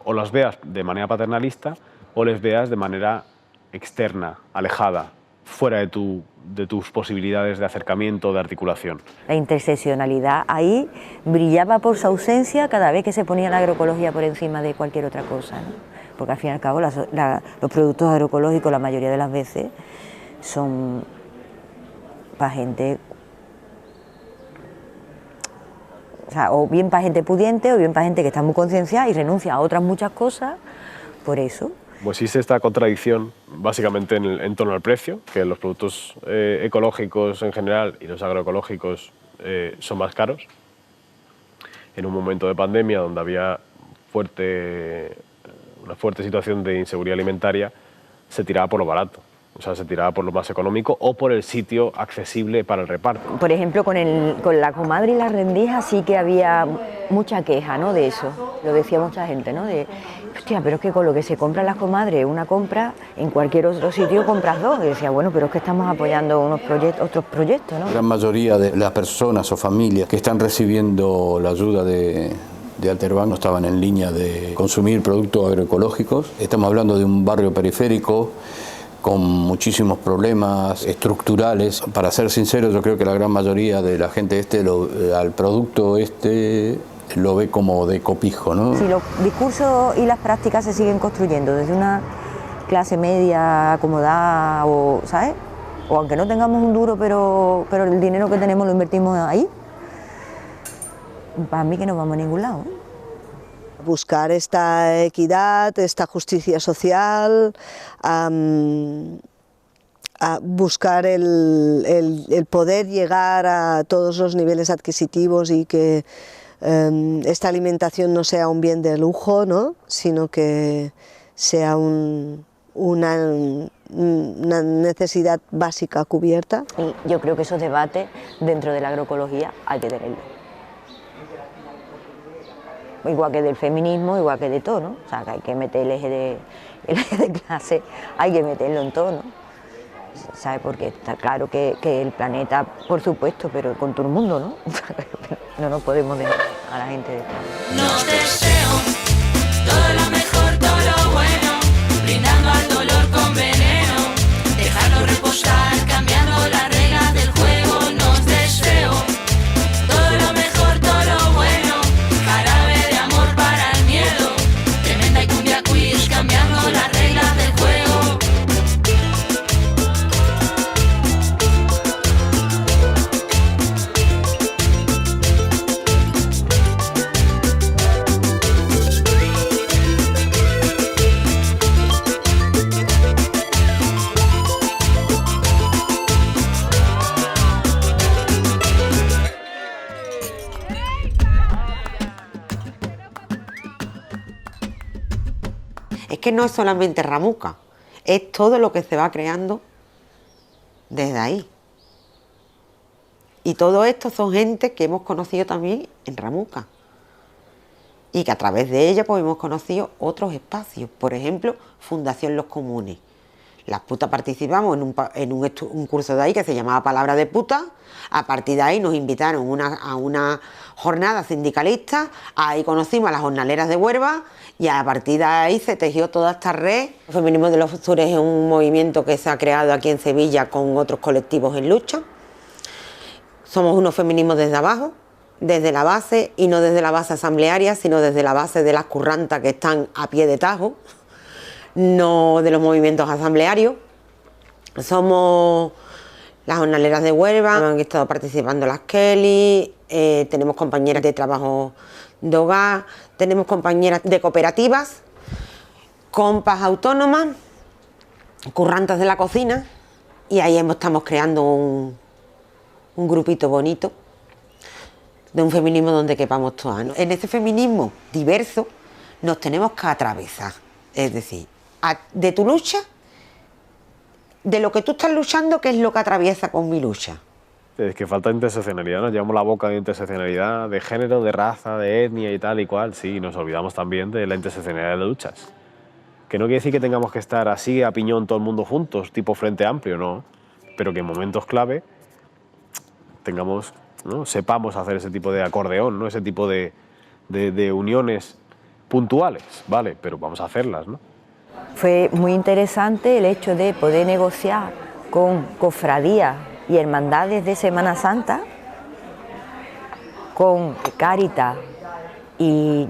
o las veas de manera paternalista o les veas de manera externa, alejada, fuera de tus posibilidades de acercamiento o de articulación. La interseccionalidad ahí brillaba por su ausencia cada vez que se ponía la agroecología por encima de cualquier otra cosa, ¿no? Porque al fin y al cabo los productos agroecológicos la mayoría de las veces son para gente, o sea, o bien para gente pudiente o bien para gente que está muy concienciada y renuncia a otras muchas cosas por eso. Pues existe esta contradicción básicamente en torno al precio, que los productos ecológicos en general y los agroecológicos son más caros. En un momento de pandemia donde había una fuerte situación de inseguridad alimentaria, se tiraba por lo barato, o sea, se tiraba por lo más económico o por el sitio accesible para el reparto. Por ejemplo, con la comadre y la rendija sí que había mucha queja, ¿no?, de eso. Lo decía mucha gente, ¿no?, de, hostia, pero es que con lo que se compra las comadres, una compra, en cualquier otro sitio compras dos. Y decía, bueno, pero es que estamos apoyando otros proyectos, ¿no? La gran mayoría de las personas o familias que están recibiendo la ayuda de Alterbank no estaban en línea de consumir productos agroecológicos. Estamos hablando de un barrio periférico con muchísimos problemas estructurales. Para ser sincero, yo creo que la gran mayoría de la gente al producto lo ve como de copijo, ¿no? Si los discursos y las prácticas se siguen construyendo desde una clase media acomodada, o, ¿sabes? O aunque no tengamos un duro, pero el dinero que tenemos lo invertimos ahí, para mí que no vamos a ningún lado, ¿eh? Buscar esta equidad, esta justicia social, a buscar el poder llegar a todos los niveles adquisitivos y que esta alimentación no sea un bien de lujo, ¿no?, sino que sea una necesidad básica cubierta. Y yo creo que esos debates dentro de la agroecología hay que tenerlos. Igual que del feminismo, igual que de todo, ¿no? O sea, que hay que meter el eje de clase, hay que meterlo en todo, ¿no? ¿Sabes? Porque está claro que el planeta, por supuesto, pero con todo el mundo, ¿no? No nos podemos dejar a la gente de Nos deseo todo lo mejor, todo lo bueno, brindando al dolor con veneno, dejarlo reposar, cambiando las reglas del juego. Nos deseo todo lo mejor, todo lo bueno, jarabe de amor para el miedo, tremenda y cumbia quiz, cambiando las reglas del juego. Es que no es solamente Ramuca, es todo lo que se va creando desde ahí. Y todo esto son gente que hemos conocido también en Ramuca. Y que a través de ella pues hemos conocido otros espacios. Por ejemplo, Fundación Los Comunes. Las putas participamos en un curso de ahí que se llamaba Palabra de Puta. A partir de ahí nos invitaron a una jornada sindicalista. Ahí conocimos a las jornaleras de Huelva y a partir de ahí se tejió toda esta red. El Feminismo de los Futuros es un movimiento que se ha creado aquí en Sevilla con otros colectivos en lucha. Somos unos feminismos desde abajo, desde la base, y no desde la base asamblearia, sino desde la base de las currantas que están a pie de tajo, no de los movimientos asamblearios. Somos las jornaleras de Huelva, han estado participando las Kelly, tenemos compañeras de trabajo de hogar, tenemos compañeras de cooperativas, compas autónomas, currantas de la cocina, y ahí estamos creando un grupito bonito de un feminismo donde quepamos todas, ¿no? En ese feminismo diverso nos tenemos que atravesar, es decir, de tu lucha, de lo que tú estás luchando, ¿qué es lo que atraviesa con mi lucha? Es que falta interseccionalidad, nos llevamos la boca de interseccionalidad, de género, de raza, de etnia y tal y cual, sí, y nos olvidamos también de la interseccionalidad de luchas. Que no quiere decir que tengamos que estar así a piñón todo el mundo juntos, tipo Frente Amplio, no, pero que en momentos clave tengamos, ¿no?, sepamos hacer ese tipo de acordeón, ¿no?, ese tipo de uniones puntuales, ¿vale? Pero vamos a hacerlas, ¿no? Fue muy interesante el hecho de poder negociar con cofradías y hermandades de Semana Santa, con Cáritas y,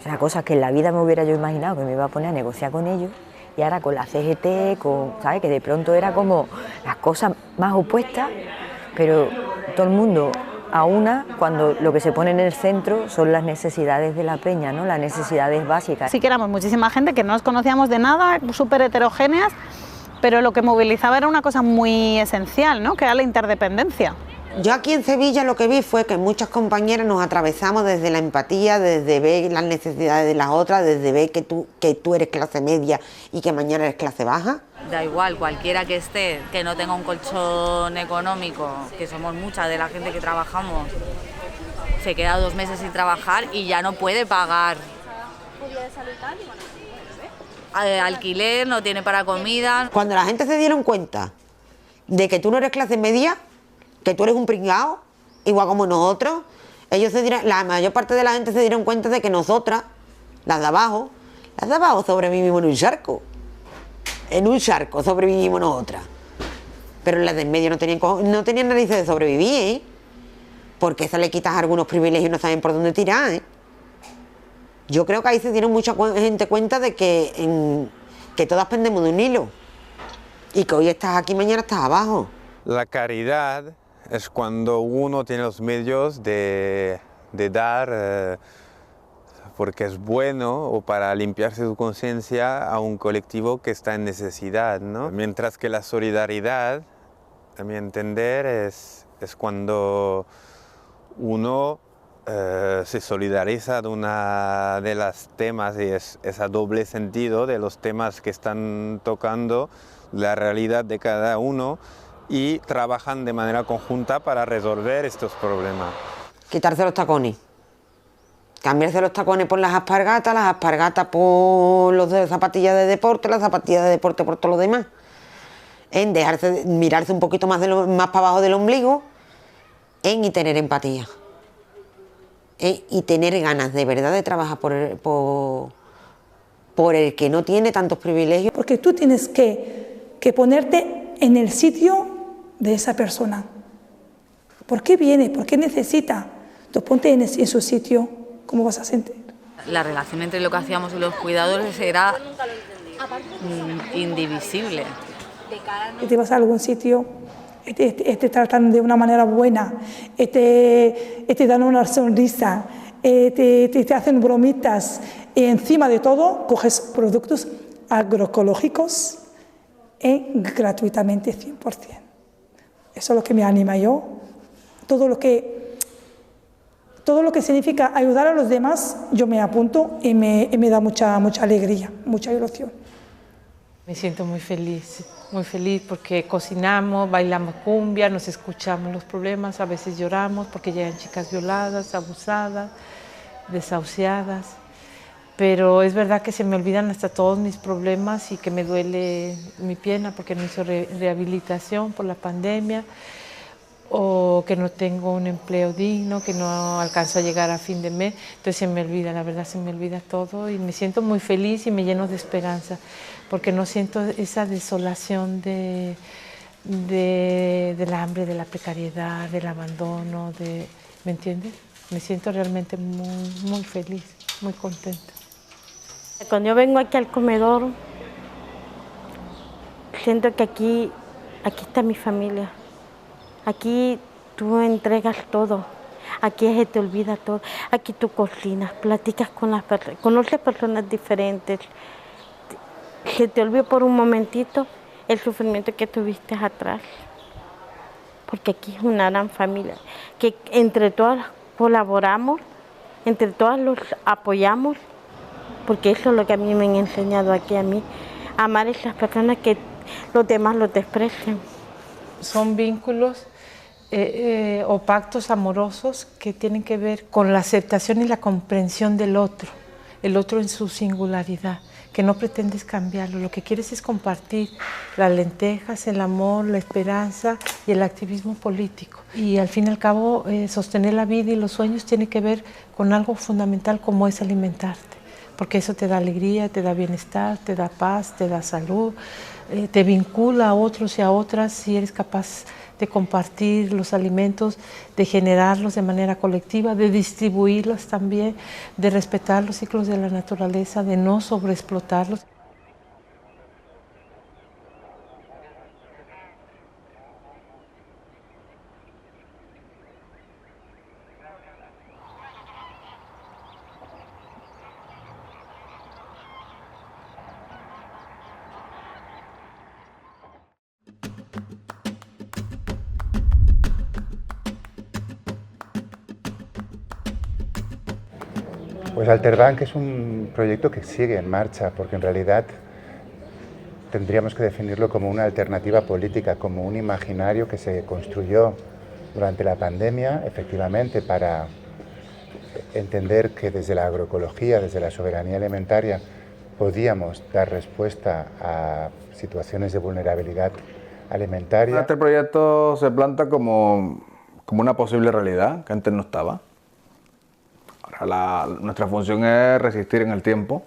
o sea, cosas que en la vida me hubiera yo imaginado que me iba a poner a negociar con ellos, y ahora con la CGT, ¿sabes? Que de pronto era como las cosas más opuestas, pero todo el mundo a una, cuando lo que se pone en el centro son las necesidades de la peña, ¿no?, las necesidades básicas. Sí que éramos muchísima gente que no nos conocíamos de nada, súper heterogéneas, pero lo que movilizaba era una cosa muy esencial, ¿no?, que era la interdependencia. Yo aquí en Sevilla lo que vi fue que muchas compañeras nos atravesamos desde la empatía, desde ver las necesidades de las otras, desde ver que tú eres clase media y que mañana eres clase baja. Da igual, cualquiera que esté, que no tenga un colchón económico, que somos muchas de la gente que trabajamos, se queda 2 meses sin trabajar y ya no puede pagar alquiler, no tiene para comida. Cuando la gente se dieron cuenta de que tú no eres clase media, que tú eres un pringao, igual como nosotros, la mayor parte de la gente se dieron cuenta de que nosotras, las de abajo sobrevivimos en un charco sobrevivimos nosotras, pero las del medio no tenían narices de sobrevivir, ¿eh? Porque esas le quitas algunos privilegios y no saben por dónde tirar, ¿eh? Yo creo que ahí se dieron mucha gente cuenta de que todas pendemos de un hilo, y que hoy estás aquí, mañana estás abajo. La caridad es cuando uno tiene los medios de dar porque es bueno o para limpiarse su conciencia a un colectivo que está en necesidad, ¿no? Mientras que la solidaridad, a mi entender, es cuando uno se solidariza de una de los temas, y es a doble sentido de los temas que están tocando la realidad de cada uno, y trabajan de manera conjunta para resolver estos problemas. Quitarse los tacones, cambiarse los tacones por las aspargatas por los de zapatillas de deporte, las zapatillas de deporte por todo lo demás. En mirarse un poquito más para abajo del ombligo, y tener empatía. Y tener ganas de verdad de trabajar por el que no tiene tantos privilegios. Porque tú tienes que ponerte en el sitio de esa persona. ¿Por qué viene? ¿Por qué necesita? Tú ponte en su sitio, ¿cómo vas a sentir? La relación entre lo que hacíamos y los cuidadores era indivisible. Te vas a algún sitio, te tratan de una manera buena, te dan una sonrisa, te hacen bromitas, y encima de todo coges productos agroecológicos gratuitamente 100%. Eso es lo que me anima yo. Todo lo que significa ayudar a los demás, yo me apunto y me da mucha alegría, mucha ilusión. Me siento muy feliz porque cocinamos, bailamos cumbia, nos escuchamos los problemas, a veces lloramos porque llegan chicas violadas, abusadas, desahuciadas, pero es verdad que se me olvidan hasta todos mis problemas y que me duele mi pierna porque no hizo rehabilitación por la pandemia, o que no tengo un empleo digno, que no alcanzo a llegar a fin de mes, entonces se me olvida, la verdad se me olvida todo y me siento muy feliz y me lleno de esperanza, porque no siento esa desolación del hambre, de la precariedad, del abandono, ¿me entiendes? Me siento realmente muy feliz, muy contenta. Cuando yo vengo aquí al comedor, siento que aquí está mi familia. Aquí tú entregas todo, aquí se te olvida todo, aquí tú cocinas, platicas con las personas, conoces personas diferentes, se te olvida por un momentito el sufrimiento que tuviste atrás, porque aquí es una gran familia, que entre todas colaboramos, entre todas los apoyamos, porque eso es lo que a mí me han enseñado aquí a mí, amar a esas personas que los demás lo desprecian. Son vínculos o pactos amorosos que tienen que ver con la aceptación y la comprensión del otro, el otro en su singularidad, que no pretendes cambiarlo, lo que quieres es compartir las lentejas, el amor, la esperanza y el activismo político. Y al fin y al cabo, sostener la vida y los sueños tiene que ver con algo fundamental como es alimentarte, porque eso te da alegría, te da bienestar, te da paz, te da salud, te vincula a otros y a otras si eres capaz de compartir los alimentos, de generarlos de manera colectiva, de distribuirlos también, de respetar los ciclos de la naturaleza, de no sobreexplotarlos. Pues Alterbank es un proyecto que sigue en marcha, porque en realidad tendríamos que definirlo como una alternativa política, como un imaginario que se construyó durante la pandemia, efectivamente, para entender que desde la agroecología, desde la soberanía alimentaria, podíamos dar respuesta a situaciones de vulnerabilidad alimentaria. Este proyecto se planta como una posible realidad que antes no estaba. Nuestra función es resistir en el tiempo,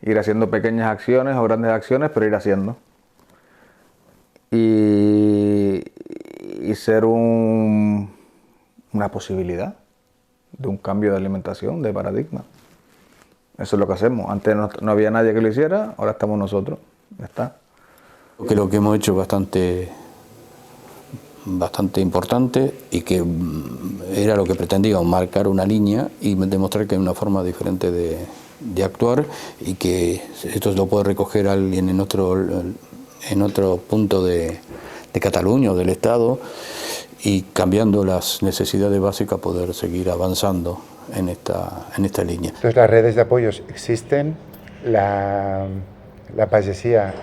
ir haciendo pequeñas acciones o grandes acciones, pero ir haciendo. Y ser una posibilidad de un cambio de alimentación, de paradigma. Eso es lo que hacemos. Antes no había nadie que lo hiciera, ahora estamos nosotros. Ya está. Que lo que hemos hecho bastante importante y que era lo que pretendíamos, marcar una línea y demostrar que hay una forma diferente de actuar y que esto lo puede recoger alguien en otro punto de Cataluña o del Estado y cambiando las necesidades básicas poder seguir avanzando en esta línea. Entonces las redes de apoyos existen, la pagesía,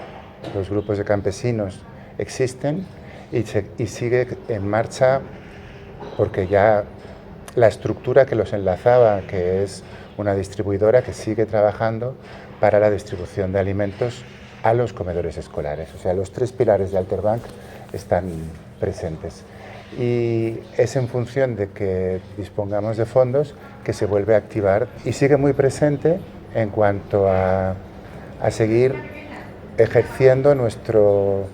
los grupos de campesinos existen y sigue en marcha porque ya la estructura que los enlazaba, que es una distribuidora que sigue trabajando para la distribución de alimentos a los comedores escolares. O sea, los tres pilares de Alterbank están presentes. Y es en función de que dispongamos de fondos que se vuelve a activar y sigue muy presente en cuanto a seguir ejerciendo nuestro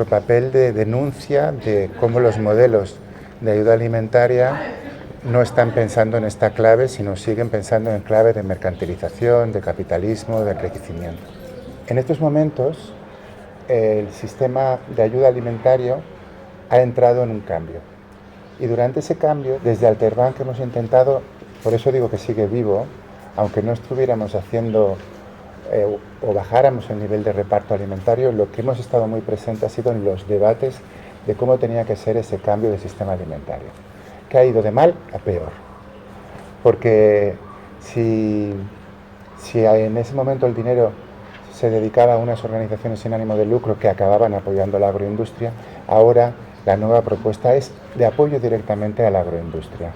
papel de denuncia de cómo los modelos de ayuda alimentaria no están pensando en esta clave, sino siguen pensando en clave de mercantilización, de capitalismo, de enriquecimiento. En estos momentos, el sistema de ayuda alimentario ha entrado en un cambio. Y durante ese cambio, desde Alterbank hemos intentado, por eso digo que sigue vivo, aunque no estuviéramos haciendo o bajáramos el nivel de reparto alimentario, lo que hemos estado muy presente ha sido en los debates de cómo tenía que ser ese cambio de sistema alimentario, que ha ido de mal a peor. Porque si en ese momento el dinero se dedicaba a unas organizaciones sin ánimo de lucro que acababan apoyando la agroindustria. Ahora la nueva propuesta es de apoyo directamente a la agroindustria,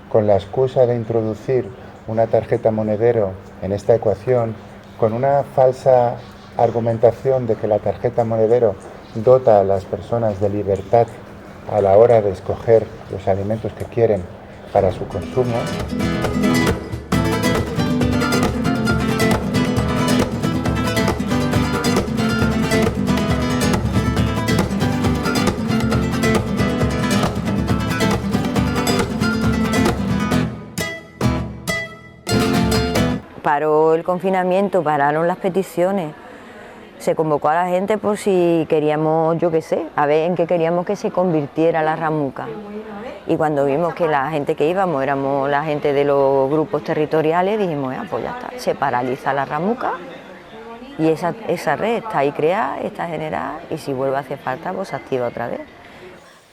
con la excusa de introducir una tarjeta monedero en esta ecuación, con una falsa argumentación de que la tarjeta monedero dota a las personas de libertad a la hora de escoger los alimentos que quieren para su consumo. Paró el confinamiento, pararon las peticiones, se convocó a la gente por si queríamos, yo qué sé, a ver en qué queríamos que se convirtiera la Ramuca. Y cuando vimos que la gente que íbamos éramos la gente de los grupos territoriales, dijimos, pues ya está, se paraliza la Ramuca y esa red está ahí creada, está generada y si vuelve a hacer falta, pues se activa otra vez.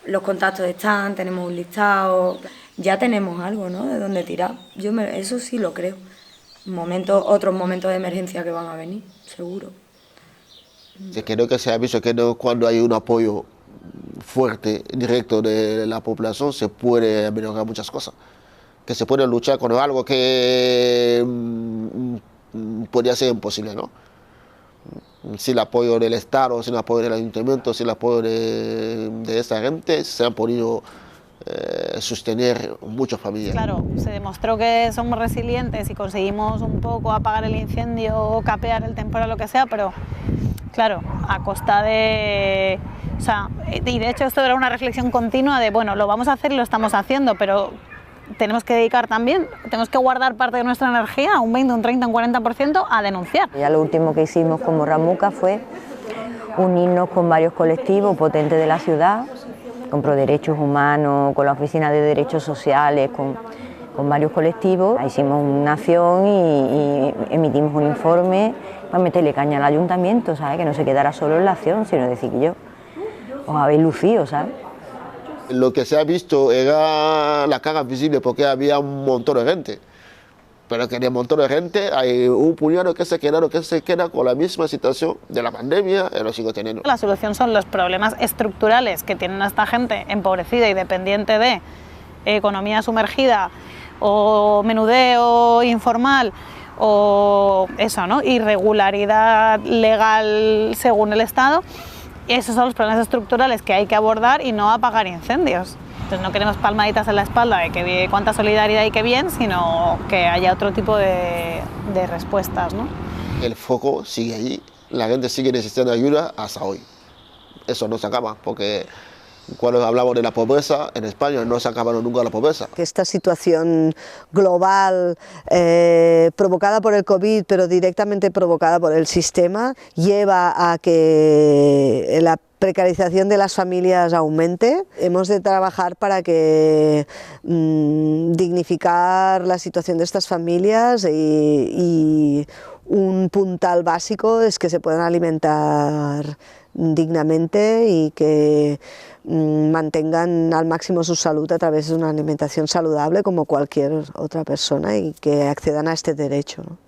Los contactos están, tenemos un listado, ya tenemos algo, ¿no?, de dónde tirar. Eso sí lo creo. Otros momentos de emergencia que van a venir, seguro. Creo que se ha visto que cuando hay un apoyo fuerte, directo de la población, se puede mejorar muchas cosas. Que se puede luchar con algo que podría ser imposible, ¿no? Sin el apoyo del Estado, sin el apoyo del Ayuntamiento, sin el apoyo de esa gente, se han podido sostener muchas familias. Claro, se demostró que somos resilientes y conseguimos un poco apagar el incendio o capear el temporal, lo que sea, pero claro, a costa de... O sea, y de hecho esto era una reflexión continua de, bueno, lo vamos a hacer y lo estamos haciendo, pero tenemos que dedicar también, tenemos que guardar parte de nuestra energía, un 20, un 30, un 40%, a denunciar. Ya lo último que hicimos como Ramuca fue unirnos con varios colectivos potentes de la ciudad, con Proderechos Humanos, con la Oficina de Derechos Sociales, con varios colectivos. Hicimos una acción y emitimos un informe para meterle caña al ayuntamiento, ¿sabes? Que no se quedara solo en la acción, sino decir que yo os habéis lucido, ¿sabes? Lo que se ha visto era la cara visible porque había un montón de gente. Pero que en el montón de gente hay un puñado que se queda con la misma situación de la pandemia y lo sigo teniendo. La solución son los problemas estructurales que tienen a esta gente empobrecida y dependiente de economía sumergida o menudeo informal o eso, ¿no?, irregularidad legal según el Estado. Esos son los problemas estructurales que hay que abordar y no apagar incendios. Entonces no queremos palmaditas en la espalda de que cuánta solidaridad y qué bien, sino que haya otro tipo de respuestas, ¿no? El foco sigue allí, la gente sigue necesitando ayuda hasta hoy. Eso no se acaba, porque cuando hablamos de la pobreza, en España no se acaba nunca la pobreza. Esta situación global provocada por el COVID, pero directamente provocada por el sistema, lleva a que la precarización de las familias aumente. Hemos de trabajar para que dignificar la situación de estas familias y un puntal básico es que se puedan alimentar dignamente y que mantengan al máximo su salud a través de una alimentación saludable como cualquier otra persona y que accedan a este derecho, ¿no?